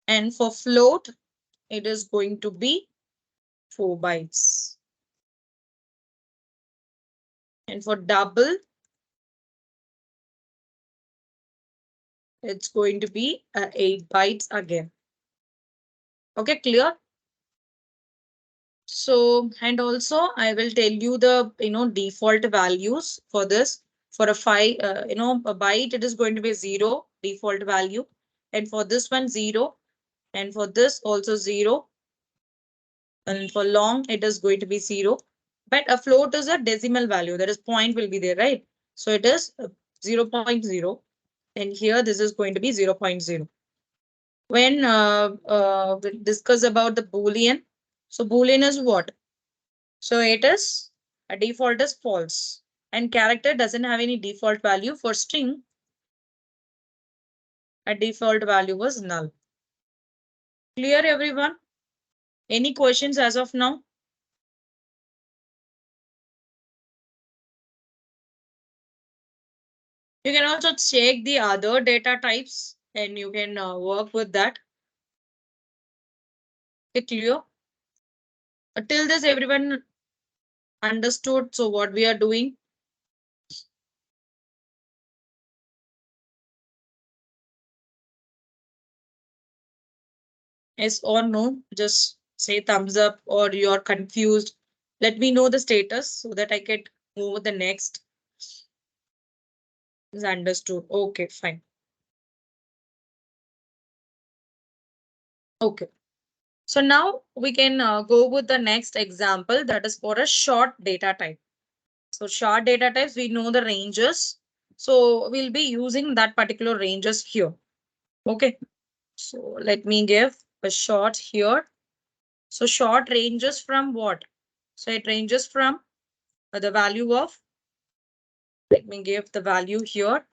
And for float, it is going to be 4 bytes. And for double, it's going to be 8 bytes again. Okay, clear? So, and also I will tell you the, default values for this. For a a byte, it is going to be 0 default value. And for this one, 0. And for this also 0. And for long, it is going to be 0. But a float is a decimal value. That is point will be there, right? So it is 0 0.0. And here this is going to be 0 0.0. When we discuss about the Boolean, so Boolean is what? So it is a default is false. And character doesn't have any default value. For string, a default value was null. Clear, everyone? Any questions as of now? You can also check the other data types and you can work with that. It clear? Till this, everyone understood. So what we are doing? Yes or no? Just say thumbs up or you're confused. Let me know the status so that I can move the next. Is understood. Okay, fine. Okay. So now we can go with the next example that is for a short data type. So short data types, we know the ranges. So we'll be using that particular ranges here. Okay. So let me give a short here. So short ranges from what? So it ranges from the value of, let me give the value here.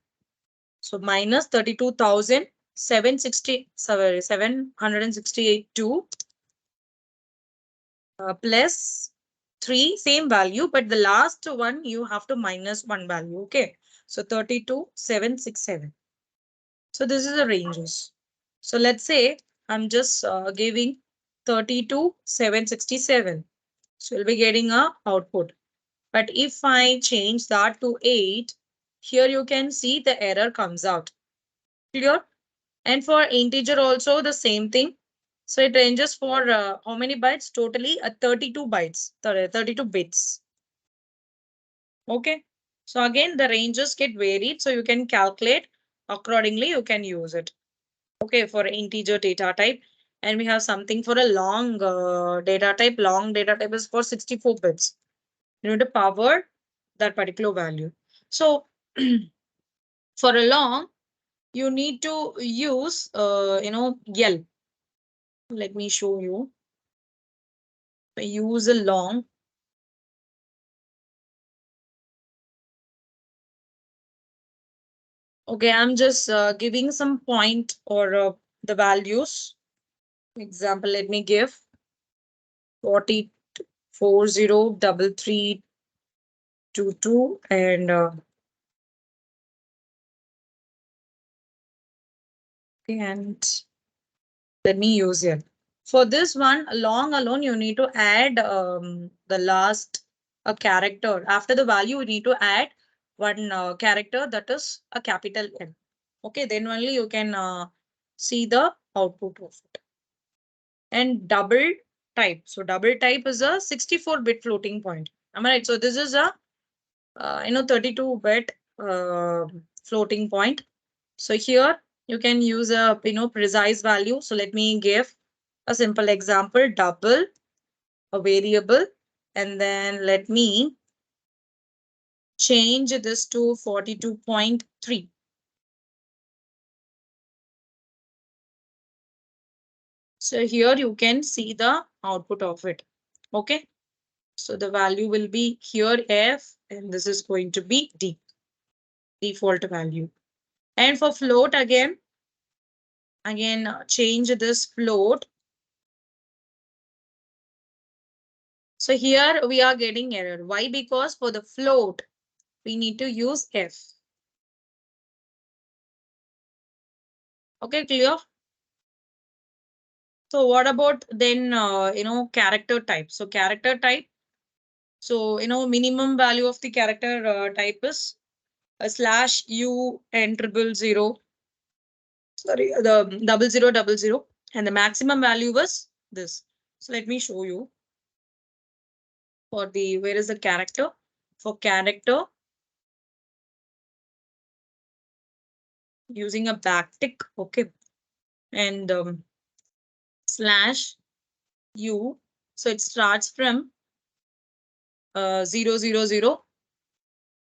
So minus 32,768 to plus 3, same value, but the last one you have to minus one value. Okay. So 32,767. So this is the ranges. So let's say I'm just giving 32,767. So we'll be getting a output. But if I change that to 8, here you can see the error comes out. Clear? And for integer also the same thing. So it ranges for how many bytes? Totally 32 bytes, 32 bits. Okay. So again, the ranges get varied. So you can calculate accordingly. You can use it. Okay. For integer data type. And we have something for a long data type. Long data type is for 64 bits. You need to power that particular value. So for a long, you need to use, L. Let me show you. Use a long. Okay, I'm just giving some point or the values. Example, let me give 403322 and okay, and let me use it. For this one, long alone, you need to add the last a character. After the value, you need to add one character that is a capital N. Okay, then only you can see the output of it. And double type. So double type is a 64-bit floating point. Am I right? So this is a 32-bit floating point. So here you can use a precise value. So let me give a simple example, double a variable, and then let me change this to 42.3. So here you can see the output of it. Okay. So the value will be here F and this is going to be D, default value. And for float again change this float. So here we are getting error. Why? Because for the float, we need to use F. Okay, clear? So what about then, character type? So character type. So, minimum value of the character type is a slash U and 000. Sorry, the 0000. And the maximum value was this. So let me show you for the, where is the character? For character, using a backtick. Okay. And slash U. So it starts from 000.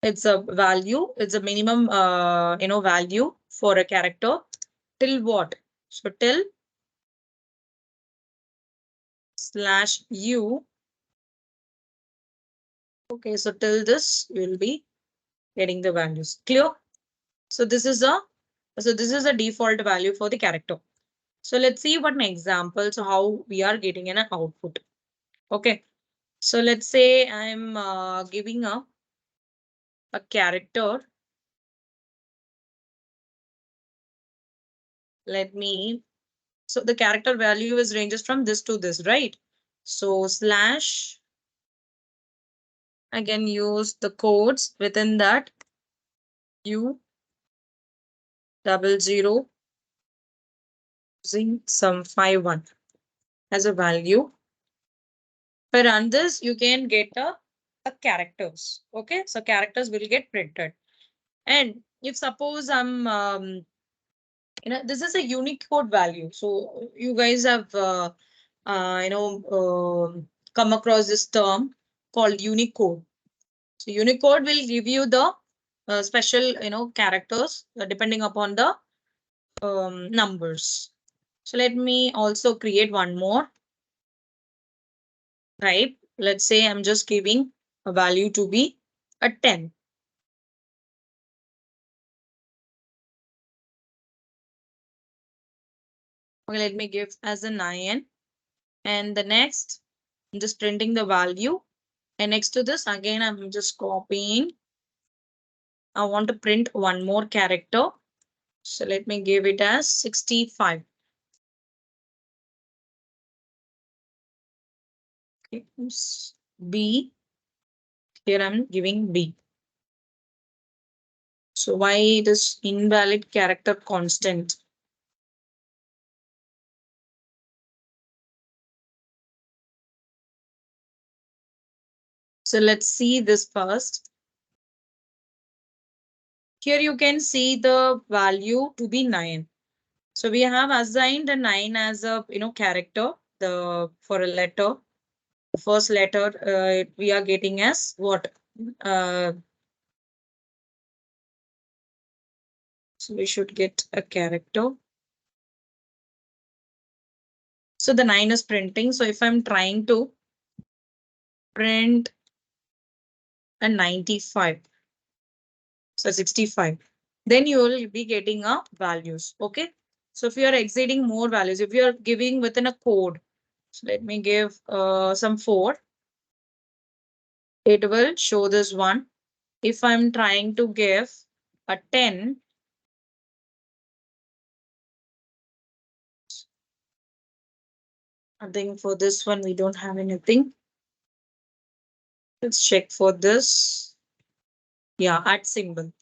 It's a value. It's a minimum, value for a character till what? So till slash U. Okay. So till this, you'll be getting the values. Clear? So this is a default value for the character. So let's see one example. So how we are getting an output. Okay. So let's say I'm giving a character let me, so the character value is ranges from this to this, right? So slash, I can use the codes within that U double zero using some 51 as a value. For run this, you can get a characters. Okay, so characters will get printed. And if suppose I'm, this is a Unicode value. So you guys have, come across this term called Unicode. So Unicode will give you the special, characters depending upon the numbers. So let me also create one more type. Let's say I'm just giving a value to be a 10. Okay, let me give as a 9. And the next, I'm just printing the value. And next to this, again, I'm just copying. I want to print one more character. So let me give it as 65. Okay, B. Here I'm giving B. So why this invalid character constant? So let's see this first. Here you can see the value to be 9. So we have assigned a 9 as a character, the for a letter. First letter we are getting as what? Uh, so we should get a character. So the 9 is printing. So if I'm trying to print a 95, so 65, then you will be getting a values. Okay. So if you are exceeding more values, if you are giving within a code, so let me give some 4. It will show this one. If I'm trying to give a 10, I think for this one, we don't have anything. Let's check for this. Yeah, at symbol.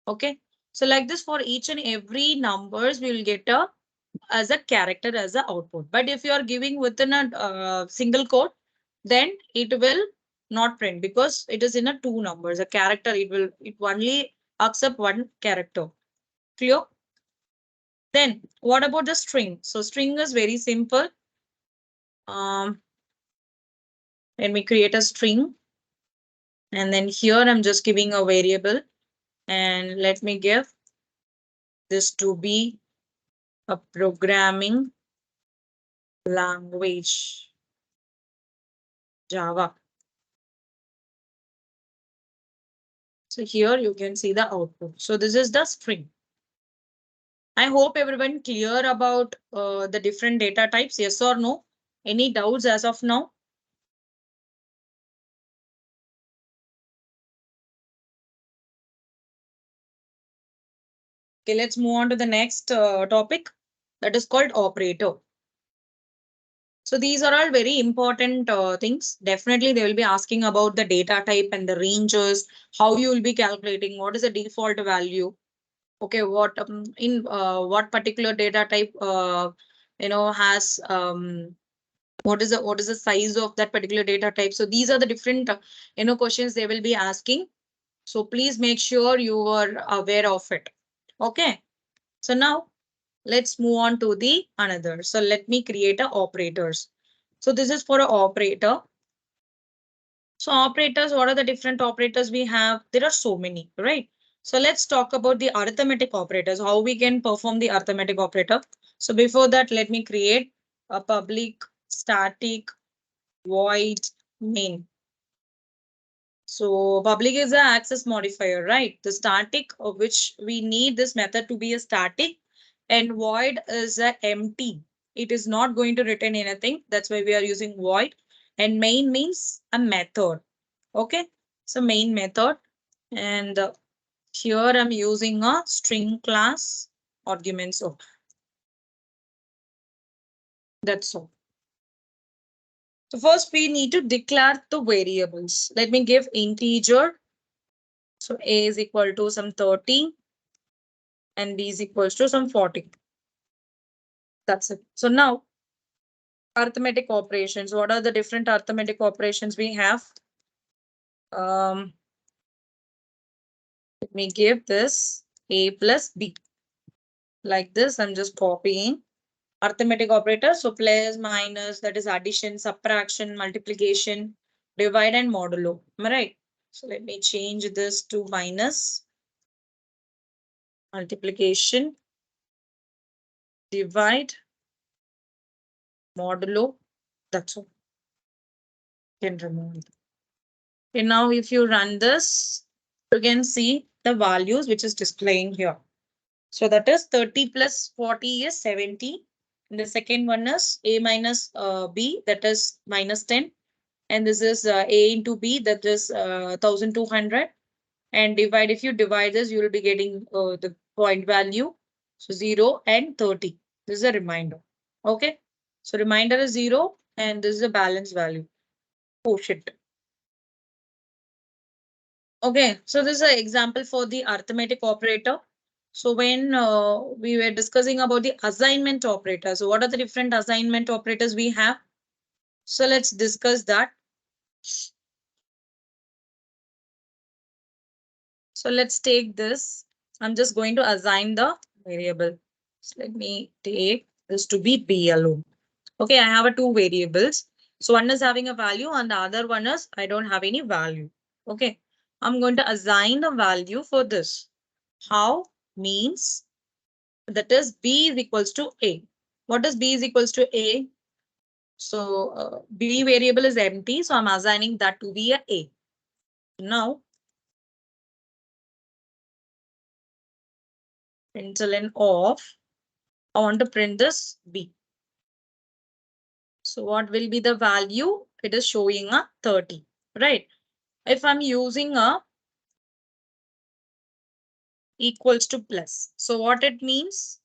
Okay. So like this for each and every numbers, we will get a as a character as a output. But if you are giving within a single code, then it will not print because it is in a 2 numbers. A character, it only accept one character. Clear? Then what about the string? So string is very simple. Let me create a string. And then here I'm just giving a variable. And let me give this to be a programming language, Java. So here you can see the output. So this is the string. I hope everyone clear about the different data types. Yes or no? Any doubts as of now? Okay, let's move on to the next topic that is called operator. So these are all very important things. Definitely they will be asking about the data type and the ranges, how you will be calculating, what is the default value. Okay, what in what particular data type has what is the size of that particular data type. So these are the different questions they will be asking. So please make sure you are aware of it. Okay. So now let's move on to the another. So let me create a operators. So this is for an operator. So operators, what are the different operators we have? There are so many, right? So let's talk about the arithmetic operators, how we can perform the arithmetic operator. So before that, let me create a public static void main. So public is the access modifier, right? The static of which we need this method to be a static, and void is a empty. It is not going to return anything. That's why we are using void. And main means a method. Okay. So main method. And here I'm using a string class arguments. That's all. So first we need to declare the variables. Let me give integer. So a is equal to some 30 and b is equals to some 40. That's it. So now arithmetic operations. What are the different arithmetic operations we have? Let me give this a plus b. Like this, I'm just copying arithmetic operator. So plus, minus, that is addition, subtraction, multiplication, divide, and modulo. Am I right? So let me change this to minus, multiplication, divide, modulo. That's all. Can remove it. Okay, now if you run this, you can see the values which is displaying here. So that is 30 plus 40 is 70. And the second one is a minus b, that is minus 10. And this is a into b, that is 1200. And divide, if you divide this, you will be getting the point value. So 0 and 30. This is a reminder. Okay. So reminder is 0 and this is a balance value. Quotient. Okay. So this is an example for the arithmetic operator. So when we were discussing about the assignment operator, so what are the different assignment operators we have? So let's discuss that. So let's take this. I'm just going to assign the variable. So let me take this to be b alone. Okay, I have a two variables. So one is having a value and the other one is I don't have any value. Okay, I'm going to assign the value for this. How? Means that is b is equals to a. What is b is equals to a? So b variable is empty. So I'm assigning that to be a. Now, println of, I want to print this b. So what will be the value? It is showing a 30, right? If I'm using a equals to plus. So what it means?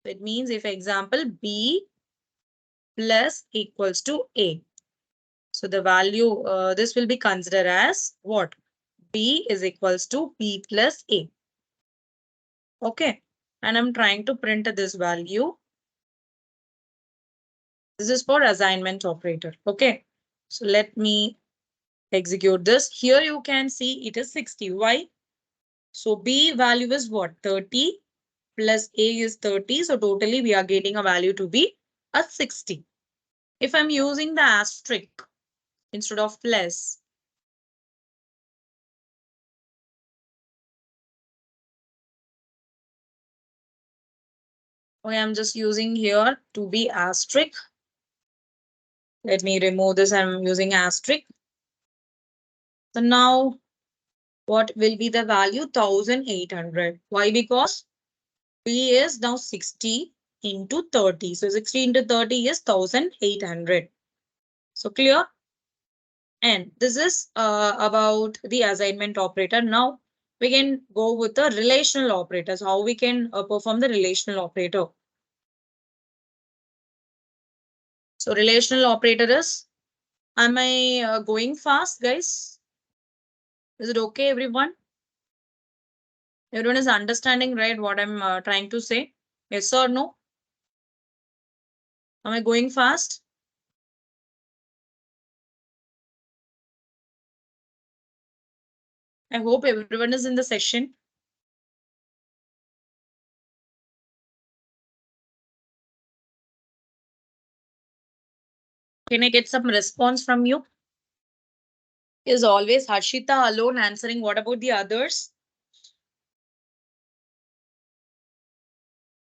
It means if example b plus equals to a. So the value, this will be considered as what? B is equals to b plus a. Okay. And I'm trying to print this value. This is for assignment operator. Okay. So let me execute this. Here you can see it is 60. Why? So B value is what? 30 plus A is 30. So totally we are getting a value to be a 60. If I'm using the asterisk instead of plus, okay, I'm just using here to be asterisk. Let me remove this. I'm using asterisk. So now what will be the value? 1800. Why? Because B is now 60 into 30. So 60 into 30 is 1800. So clear? And this is about the assignment operator. Now we can go with the relational operators. How we can perform the relational operator. So relational operator is, am I going fast, guys? Is it okay, everyone? Everyone is understanding, right, what I'm trying to say? Yes or no? Am I going fast? I hope everyone is in the session. Can I get some response from you? Is always Harshita alone answering? What about the others?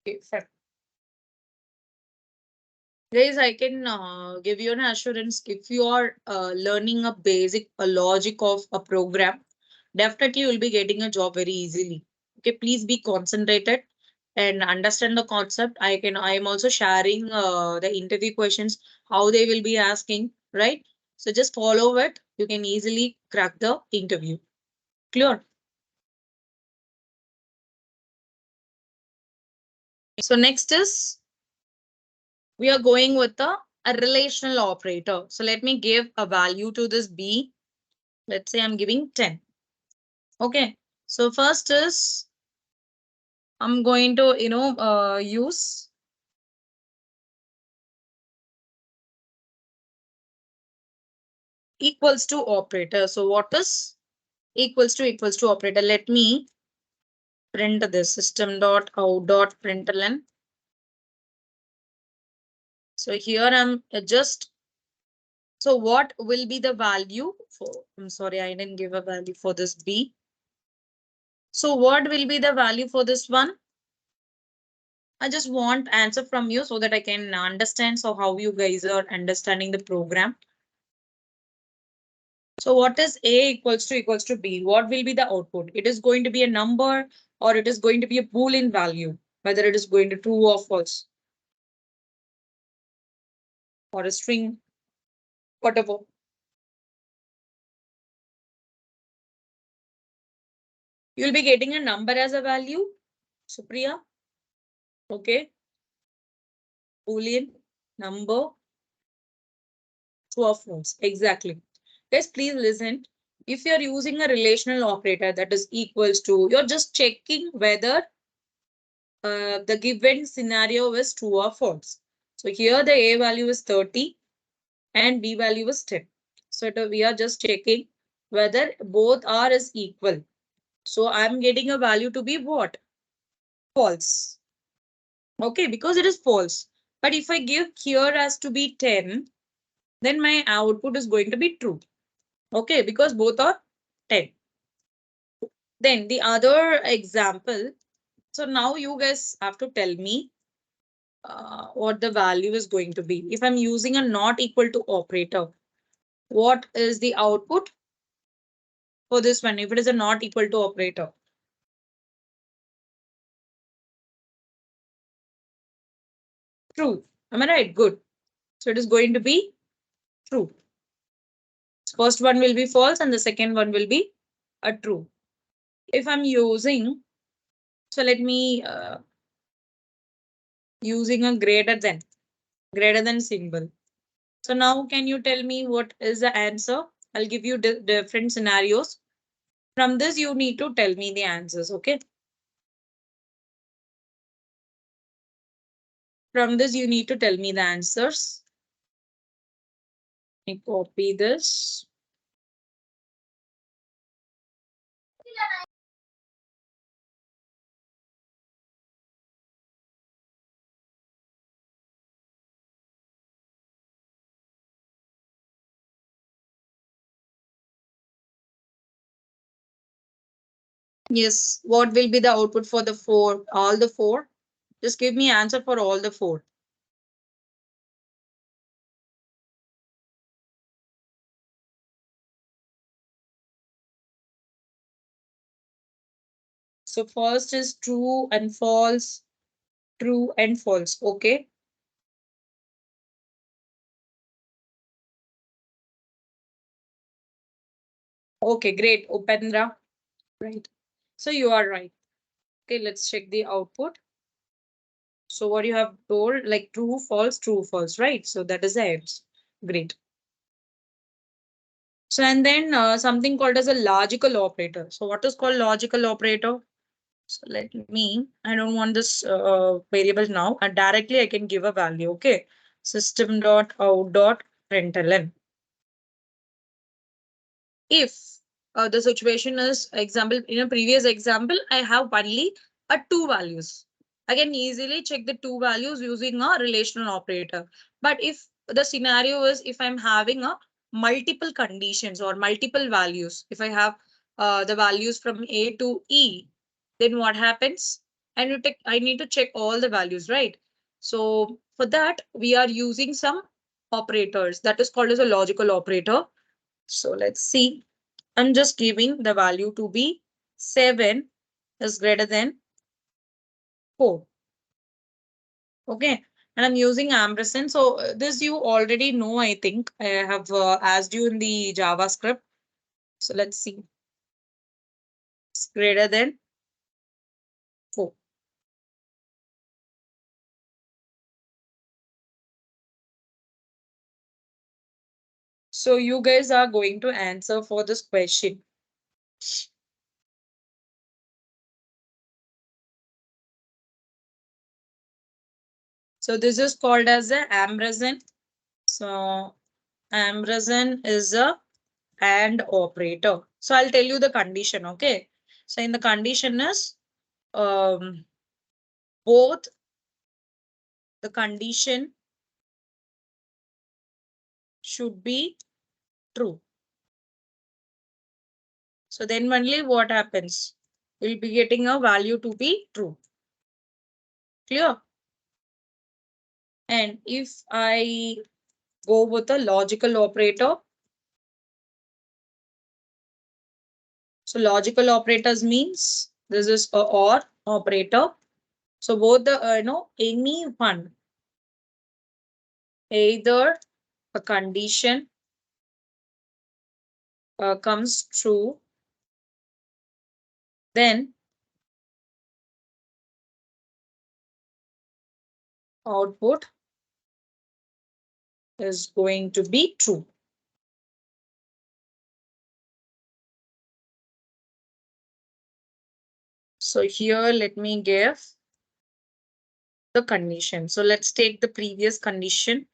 Okay, fair. Guys, I can give you an assurance. If you are learning a basic a logic of a program, definitely you will be getting a job very easily. Okay, please be concentrated and understand the concept. I am also sharing the interview questions, how they will be asking, right? So just follow it. You can easily crack the interview. Clear? So next is we are going with a relational operator. So let me give a value to this B. Let's say I'm giving 10. Okay. So first is I'm going to, use equals to operator. So what is equals to operator? Let me print this system dot out dot println. So here I'm just, so what will be the value for, I'm sorry, I didn't give a value for this B. So what will be the value for this one? I just want answer from you so that I can understand so how you guys are understanding the program. So what is A equals to B? What will be the output? It is going to be a number or it is going to be a Boolean value, whether it is going to true or false or a string, whatever. You'll be getting a number as a value, Supriya. Okay. Boolean, number, true or false. Exactly. Guys, please listen. If you're using a relational operator that is equals to, you're just checking whether the given scenario is true or false. So here the A value is 30 and B value is 10. So we are just checking whether both are is equal. So I'm getting a value to be what? False. Okay, because it is false. But if I give here as to be 10, then my output is going to be true. Okay, because both are 10. Then the other example. So now you guys have to tell me what the value is going to be. If I'm using a not equal to operator, what is the output for this one? If it is a not equal to operator. True. Am I right? Good. So it is going to be true. First one will be false and the second one will be a true. If I'm using, so let me using a greater than symbol. So now can you tell me what is the answer? I'll give you different scenarios. From this, you need to tell me the answers. Okay. From this, you need to tell me the answers. I copy this. Yes. What will be the output for the four? All the four? Just give me answer for all the four. So first is true and false, true and false. Okay. Okay, great. Upendra. Right. So you are right. Okay, let's check the output. So what you have told, like true, false, right? So that is the ends. Great. So and then something called as a logical operator. So what is called logical operator? So let me, I don't want this variable now. And directly I can give a value. Okay. System dot out dot println. If the situation is example, in a previous example, I have only two values. I can easily check the two values using a relational operator. But if the scenario is if I'm having a multiple conditions or multiple values, if I have the values from A to E, then what happens? I need to check all the values, right? So for that, we are using some operators that is called as a logical operator. So let's see. I'm just giving the value to be 7 is greater than 4. Okay. And I'm using ampersand. So this you already know, I think. I have asked you in the JavaScript. So let's see. It's greater than 4. So you guys are going to answer for this question. So this is called as a ampersand. So ampersand is a and operator. So I'll tell you the condition, okay? So in the condition is both the condition should be true. So then only what happens? We'll be getting a value to be true. Clear? And if I go with a logical operator, so logical operators means this is a or operator. So both the any one, either a condition comes true, then output is going to be true. So here let me give the condition. So let's take the previous condition.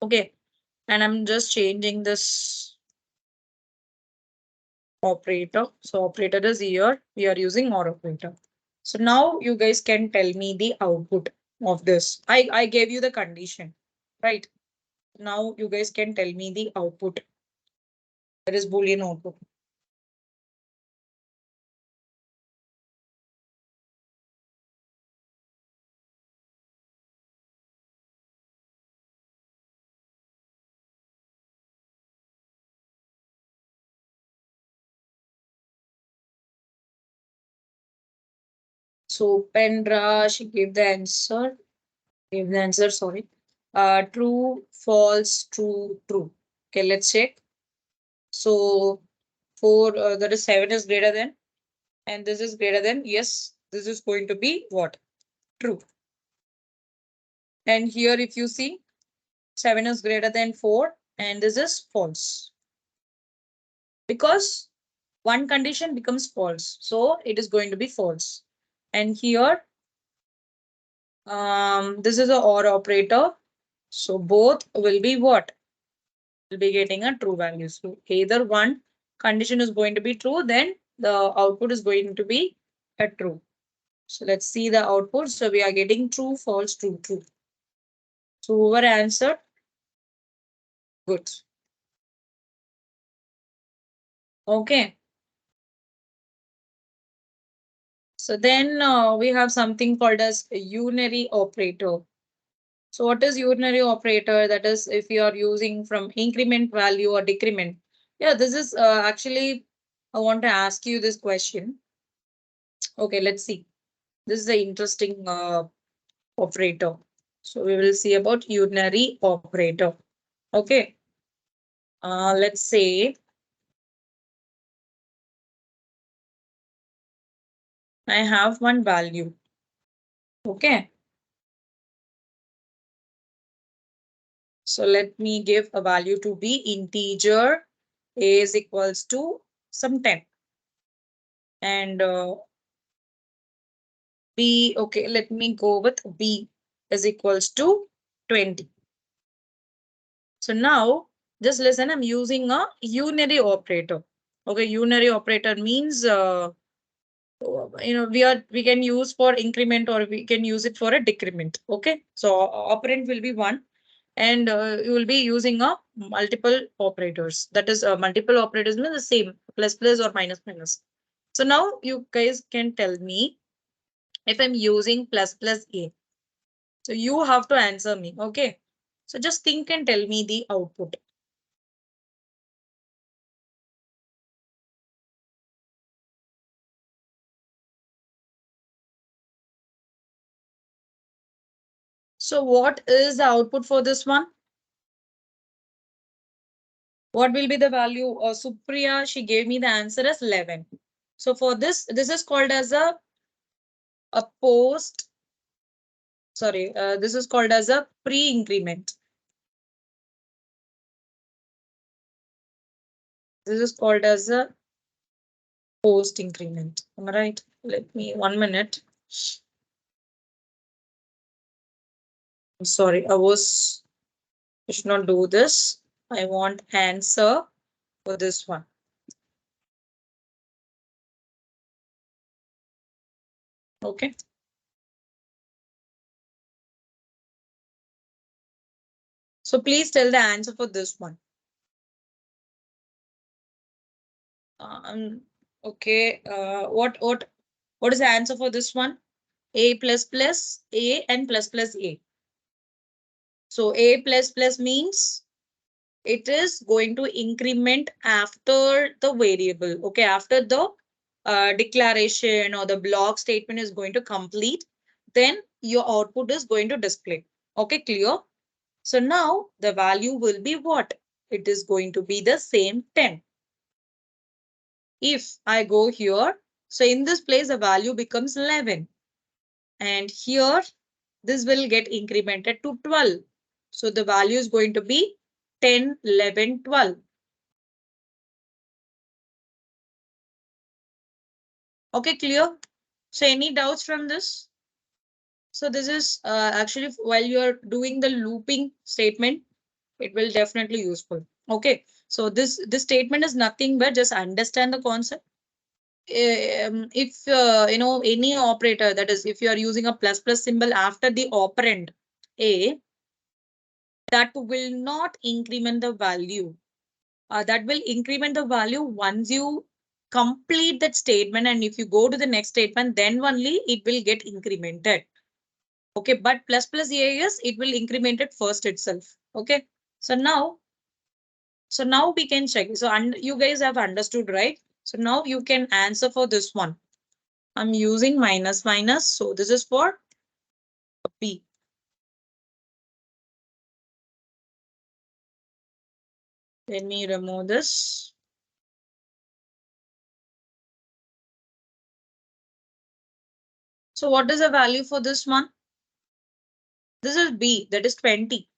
Okay, and I'm just changing this operator. So operator is here. We are using OR operator. So now you guys can tell me the output of this. I gave you the condition, right? Now you guys can tell me the output. That is Boolean output. So Pendra, she gave the answer. Gave the answer, sorry. True, false, true, true. Okay, let's check. So 4, that is 7 is greater than, and this is greater than. Yes, this is going to be what? True. And here if you see 7 is greater than 4 and this is false. Because one condition becomes false. So it is going to be false. And here this is a OR operator. So both will be what? Will be getting a true value. So either one condition is going to be true, then the output is going to be a true. So let's see the output. So we are getting true, false, true, true. So whoever answered, good. Okay. So then we have something called as a unary operator. So what is unary operator? That is if you are using from increment value or decrement. Yeah, this is actually, I want to ask you this question. Okay, let's see. This is the interesting operator. So we will see about unary operator. Okay. Let's say I have one value. Okay. So let me give a value to be integer a is equals to some 10. And b, okay, let me go with b is equals to 20. So now just listen, I'm using a unary operator. Okay, unary operator means we can use for increment or we can use it for a decrement. Okay, so operand will be one, and you will be using a multiple operators. That is multiple operators means the same plus plus or minus minus. So now you guys can tell me if I'm using plus plus a. So you have to answer me. Okay, so just think and tell me the output. So what is the output for this one? What will be the value? Supriya, she gave me the answer as 11. So for this is called as a post Sorry, this is called as a pre-increment. This is called as a post increment. Am I right? Let me 1 minute. I'm sorry, I should not do this. I want answer for this one. Okay. So please tell the answer for this one. Um, okay. What is the answer for this one? A plus plus A and plus plus A. So A plus plus means it is going to increment after the variable. Okay, after the declaration or the block statement is going to complete, then your output is going to display. Okay, clear? So now the value will be what? It is going to be the same 10. If I go here, so in this place, the value becomes 11. And here, this will get incremented to 12. So the value is going to be 10, 11, 12. Okay, clear? So any doubts from this? So this is actually while you're doing the looping statement, it will definitely useful. Okay, so this statement is nothing but just understand the concept. If you know any operator, that is if you are using a plus plus symbol after the operand a, that will not increment the value. That will increment the value once you complete that statement, and if you go to the next statement, then only it will get incremented. Okay, but plus plus AIS, it will increment it first itself. Okay, so now we can check. So you guys have understood, right? So now you can answer for this one. I'm using minus minus, so this is for B. Let me remove this. So what is the value for this one? This is B, that is 20.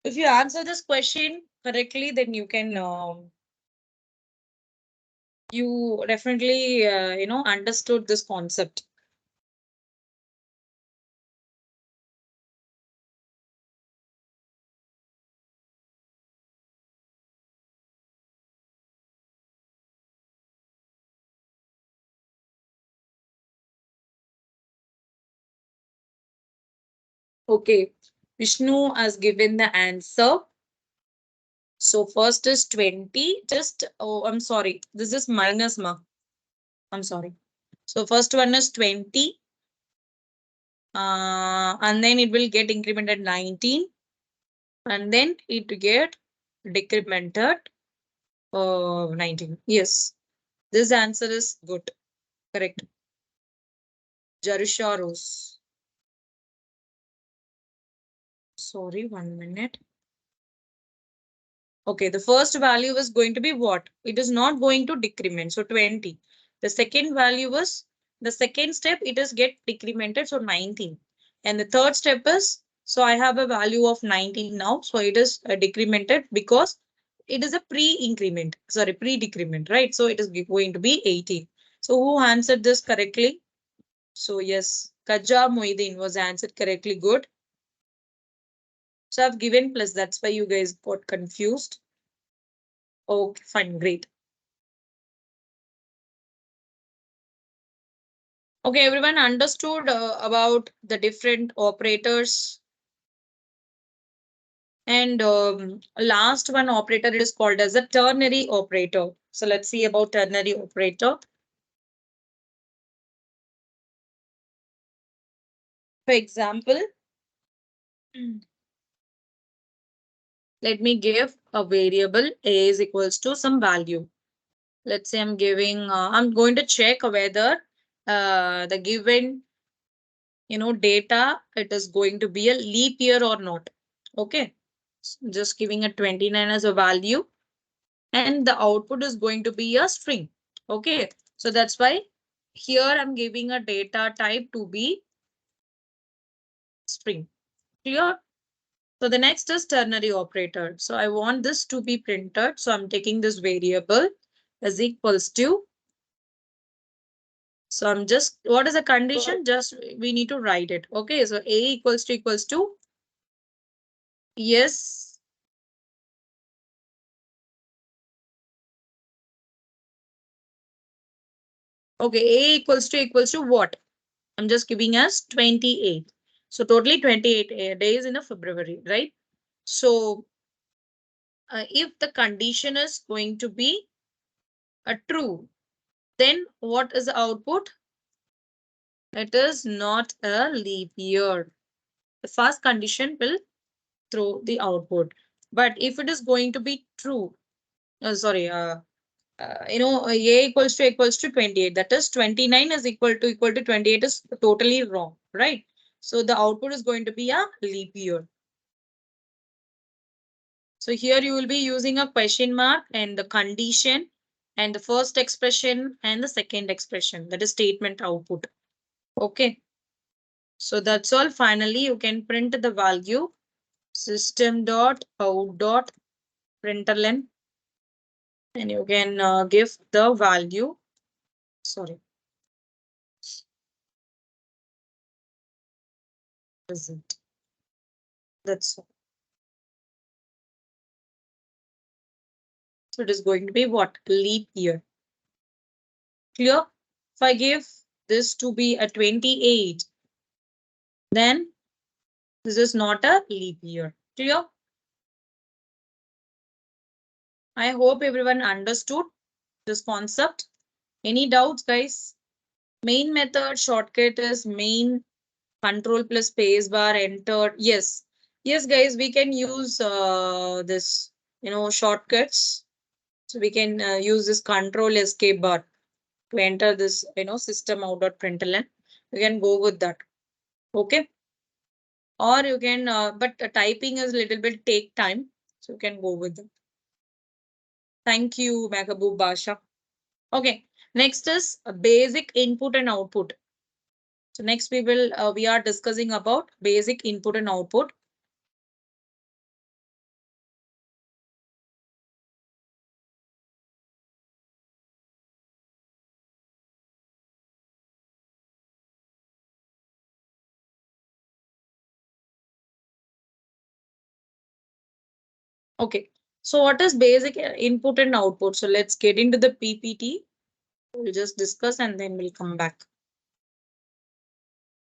If you answer this question correctly, then you can you definitely understood this concept. Okay, Vishnu has given the answer. So first is 20. Just, oh, I'm sorry. This is minus ma. I'm sorry. So first one is 20. And then it will get incremented 19. And then it get decremented 19. Yes, this answer is good. Correct. Jarusha Rose. Sorry, 1 minute. Okay, the first value is going to be what? It is not going to decrement, so 20. The second value was, the second step, it is get decremented, so 19. And the third step is, so I have a value of 19 now, so it is decremented because it is a pre-increment, sorry, pre-decrement, right? So it is going to be 18. So who answered this correctly? So yes, Kaja Moidin was answered correctly, good. So I've given plus, that's why you guys got confused. Okay, fine, great. Okay, everyone understood about the different operators. And last one operator, it is called as a ternary operator. So let's see about ternary operator. For example, let me give a variable a is equals to some value. Let's say I'm giving, I'm going to check whether the given data, it is going to be a leap year or not. Okay, just giving a 29 as a value, and the output is going to be a string. Okay, so that's why here I'm giving a data type to be string. Clear? So the next is ternary operator. So I want this to be printed. So I'm taking this variable is equals to. So I'm just, what is the condition? Just we need to write it. Okay. So A equals to yes. Okay. A equals to what? I'm just giving us 28. So totally 28 days in a February, right? So if the condition is going to be a true, then what is the output? It is not a leap year. The first condition will throw the output. But if it is going to be true, sorry, A equals to 28. That is 29 is equal to 28 is totally wrong, right? So the output is going to be a leap year. So here you will be using a question mark and the condition and the first expression and the second expression, that is statement output. Okay. So that's all. Finally, you can print the value system dot out dot println and you can give the value. Sorry. Result. That's all. So it is going to be what? Leap year. Clear? If I give this to be a 28, then this is not a leap year. Clear? I hope everyone understood this concept. Any doubts, guys? Main method shortcut is main control plus space bar enter. Yes. Yes, guys, we can use this, shortcuts. So we can use this control escape bar to enter this, system out.println. You can go with that. Okay. Or you can, but typing is a little bit take time. So you can go with that. Thank you, Meghaboob Basha. Okay. Next is a basic input and output. So next we are discussing about basic input and output. Okay. So what is basic input and output? So let's get into the PPT. We'll just discuss and then we'll come back.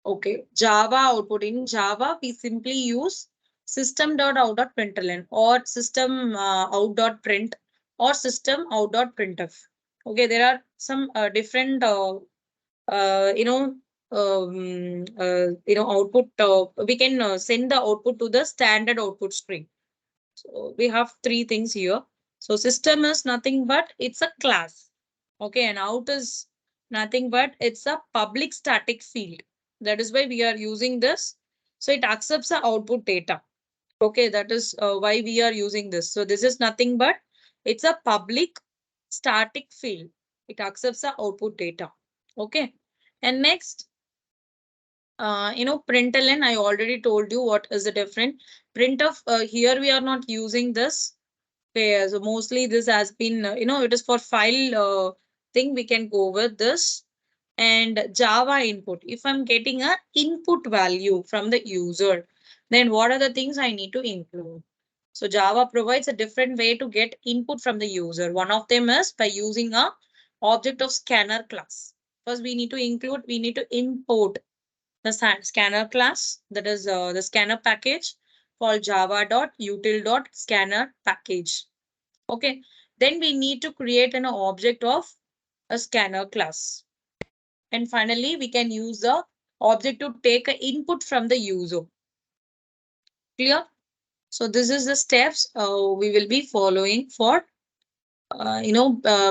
Okay. Java output. In Java, we simply use system.out.println or system out.print or system out.printf. Okay. There are some different output. We can send the output to the standard output string. So we have three things here. So system is nothing but it's a class. Okay, and out is nothing but it's a public static field. That is why we are using this. So it accepts the output data. Okay, that is why we are using this. So this is nothing but it's a public static field. It accepts the output data. Okay, and next println, I already told you what is the difference. Printf, here we are not using this. Okay, so mostly this has been, it is for file thing. We can go with this. And Java input. If I'm getting a input value from the user, then what are the things I need to include? So Java provides a different way to get input from the user. One of them is by using a object of scanner class. First, we need to import the scanner class, that is the scanner package called java.util.scanner package. Okay, then we need to create an object of a scanner class. And finally, we can use the object to take an input from the user. Clear? So this is the steps we will be following for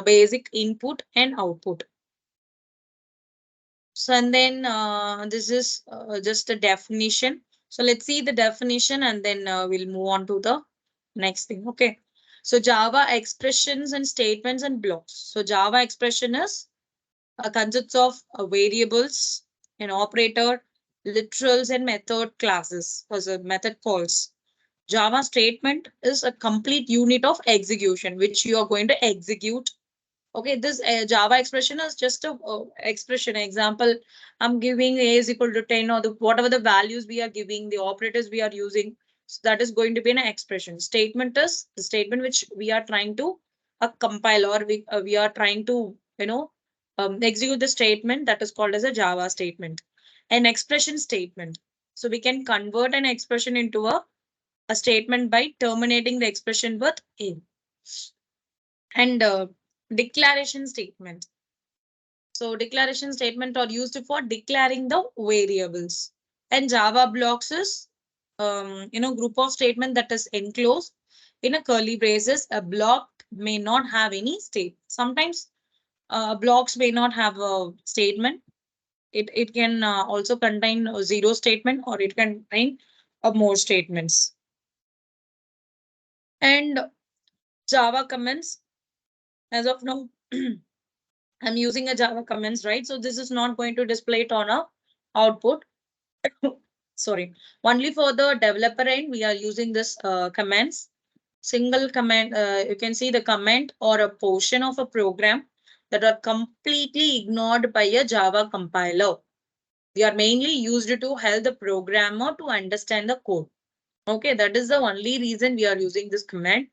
basic input and output. So and then this is just a definition. So let's see the definition and then we'll move on to the next thing. Okay. So Java expressions and statements and blocks. So Java expression is consists of variables, an operator, literals and method classes, or the method calls. Java statement is a complete unit of execution, which you are going to execute. Okay, this Java expression is just a expression example. I'm giving a is equal to 10, or the whatever the values we are giving, the operators we are using. So that is going to be an expression. Statement is the statement which we are trying to compile, or we are trying to execute the statement, that is called as a Java statement. An expression statement. So we can convert an expression into a statement by terminating the expression with a. And declaration statement. So declaration statement are used for declaring the variables. And Java blocks is group of statement that is enclosed in a curly braces. A block may not have any state. Sometimes blocks may not have a statement. It can also contain a zero statement, or it can contain more statements. And Java comments, as of now, I'm using a Java comments, right? So this is not going to display it on a output. Sorry, only for the developer end, we are using this comments. Single comment, you can see the comment or a portion of a program that are completely ignored by a Java compiler. They are mainly used to help the programmer to understand the code. Okay, that is the only reason we are using this command.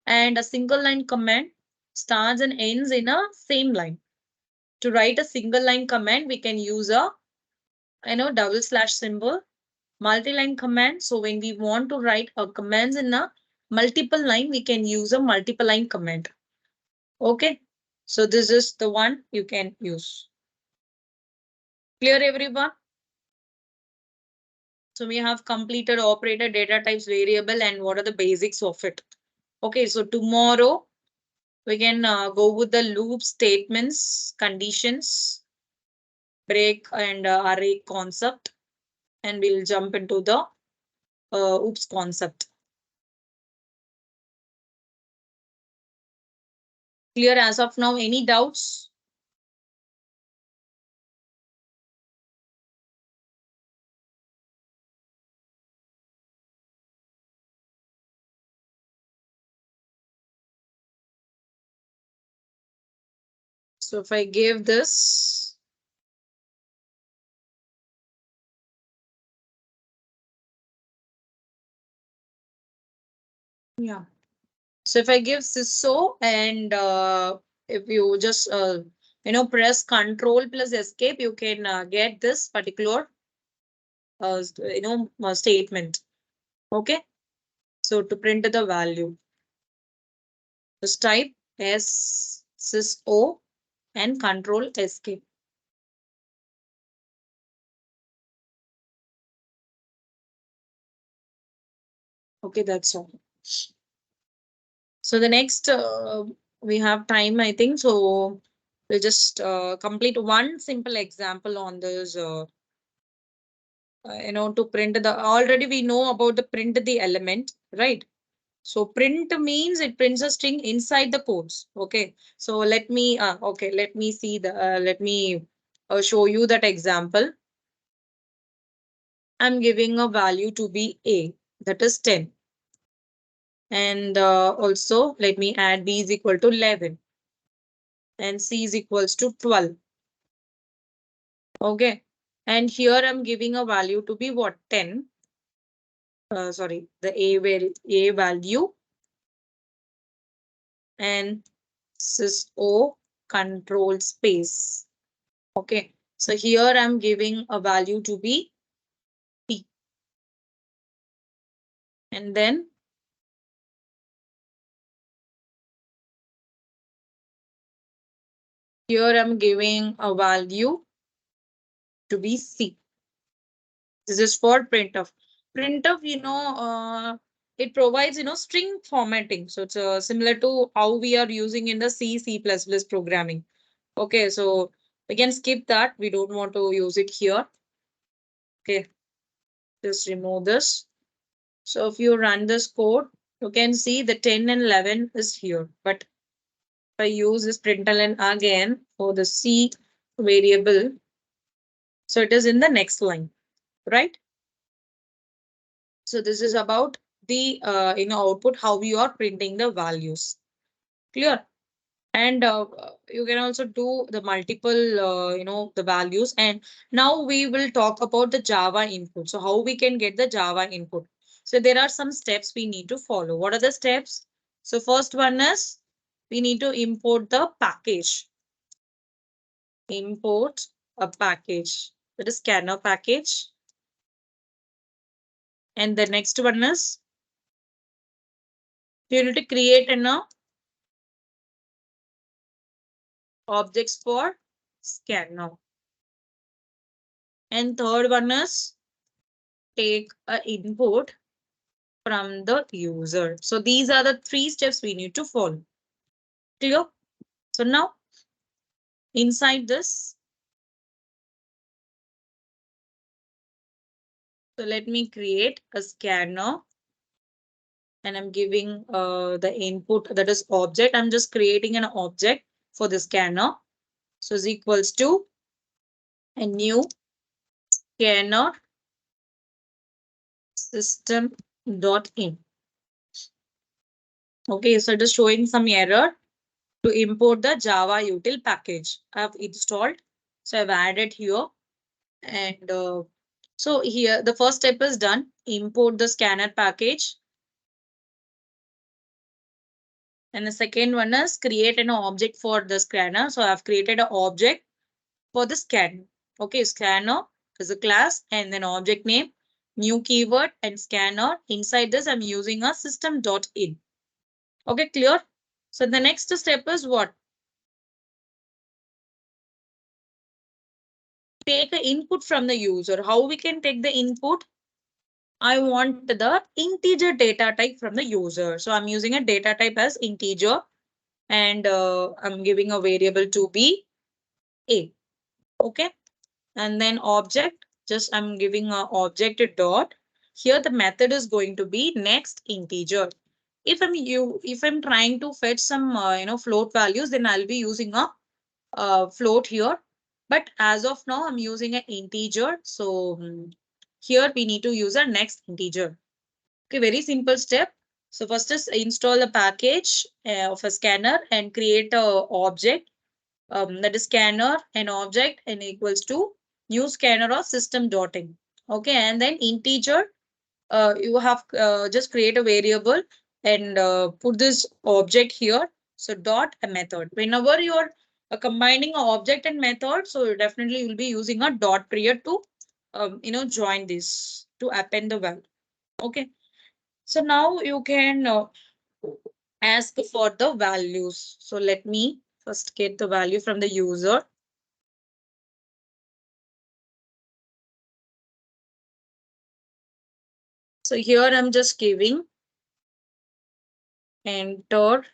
And a single line command starts and ends in a same line. To write a single line command, we can use a double slash symbol, multi-line command. So when we want to write a commands in a multiple line, we can use a multiple line command. Okay, so this is the one you can use. Clear, everyone? So we have completed operator, data types, variable, and what are the basics of it. Okay, so tomorrow we can go with the loop statements, conditions, break, and array concept, and we'll jump into the oops concept. Clear as of now? Any doubts? So if I give this, yeah. So if I give syso, and if you just press Control plus Escape, you can get this particular statement. Okay. So to print the value, just type S syso and Control Escape. Okay, that's all. So the next we have time, I think. So we'll just complete one simple example on this. To print the, already we know about the print the element, right? So print means it prints a string inside the codes. Okay. So let me see the let me show you that example. I'm giving a value to be a, that is 10. And also let me add b is equal to 11 and c is equals to 12. Okay. And here I'm giving a value to be what? 10. Sorry, the a value, and syso control space. Okay. So here I'm giving a value to be p. And then here I'm giving a value to be c. This is for printf. Printf, it provides, string formatting. So it's similar to how we are using in the C++ programming. Okay, so we can skip that. We don't want to use it here. Okay, just remove this. So if you run this code, you can see the 10 and 11 is here. But if I use this println again for the C variable, so it is in the next line. right? So this is about the output, how you are printing the values. Clear? And you can also do the multiple the values. And now we will talk about the Java input. So how we can get the Java input. So there are some steps we need to follow. What are the steps? So first one is we need to import the package. Import a package, that is scanner package. And the next one is you need to create an objects for scanner. And third one is take a input from the user. So these are the three steps we need to follow. Clear? So now inside this, so let me create a scanner and I'm giving the input, that is object. I'm just creating an object for the scanner. So is equals to a new scanner system dot in. Okay, so it is showing some error to import the Java util package. I have installed. So I've added here. And so here the first step is done. Import the scanner package. And the second one is create an object for the scanner. So I've created an object for the scanner. Okay, scanner is a class and then object name, new keyword and scanner. Inside this, I'm using a system.in. Okay, clear? So the next step is what? Take an input from the user. How we can take the input? I want the integer data type from the user. So I'm using a data type as integer and I'm giving a variable to be a. Okay. And then object, just I'm giving a object a dot. Here the method is going to be next integer. If I'm trying to fetch some float values, then I'll be using a float here. But as of now, I'm using an integer. So here we need to use a next integer. Okay, very simple step. So first is install a package of a scanner and create a object that is scanner and object and equals to new scanner or system dotting. Okay, and then integer, you have just create a variable and put this object here. So dot a method. Whenever you're combining an object and method, so definitely you'll be using a dot period to join this to append the value. Okay. So now you can ask for the values. So let me first get the value from the user. So here I'm just giving enter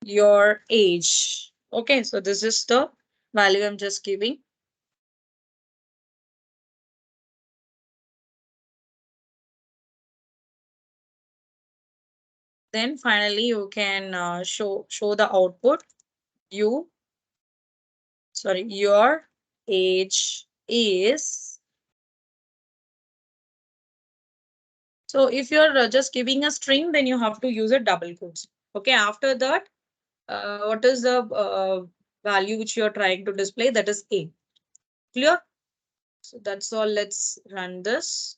your age. Okay, so this is the value I'm just giving. Then finally you can show the output. Your age is. So if you're just giving a string, then you have to use a double quotes. Okay, after that, what is the value which you are trying to display? That is a. Clear? So that's all. Let's run this.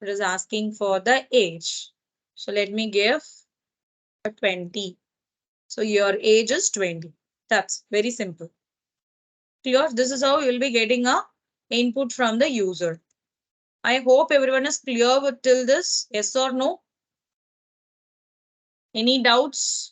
It is asking for the age. So let me give a 20. So your age is 20. That's very simple. Clear? This is how you'll be getting a input from the user. I hope everyone is clear with till this. Yes or no? Any doubts?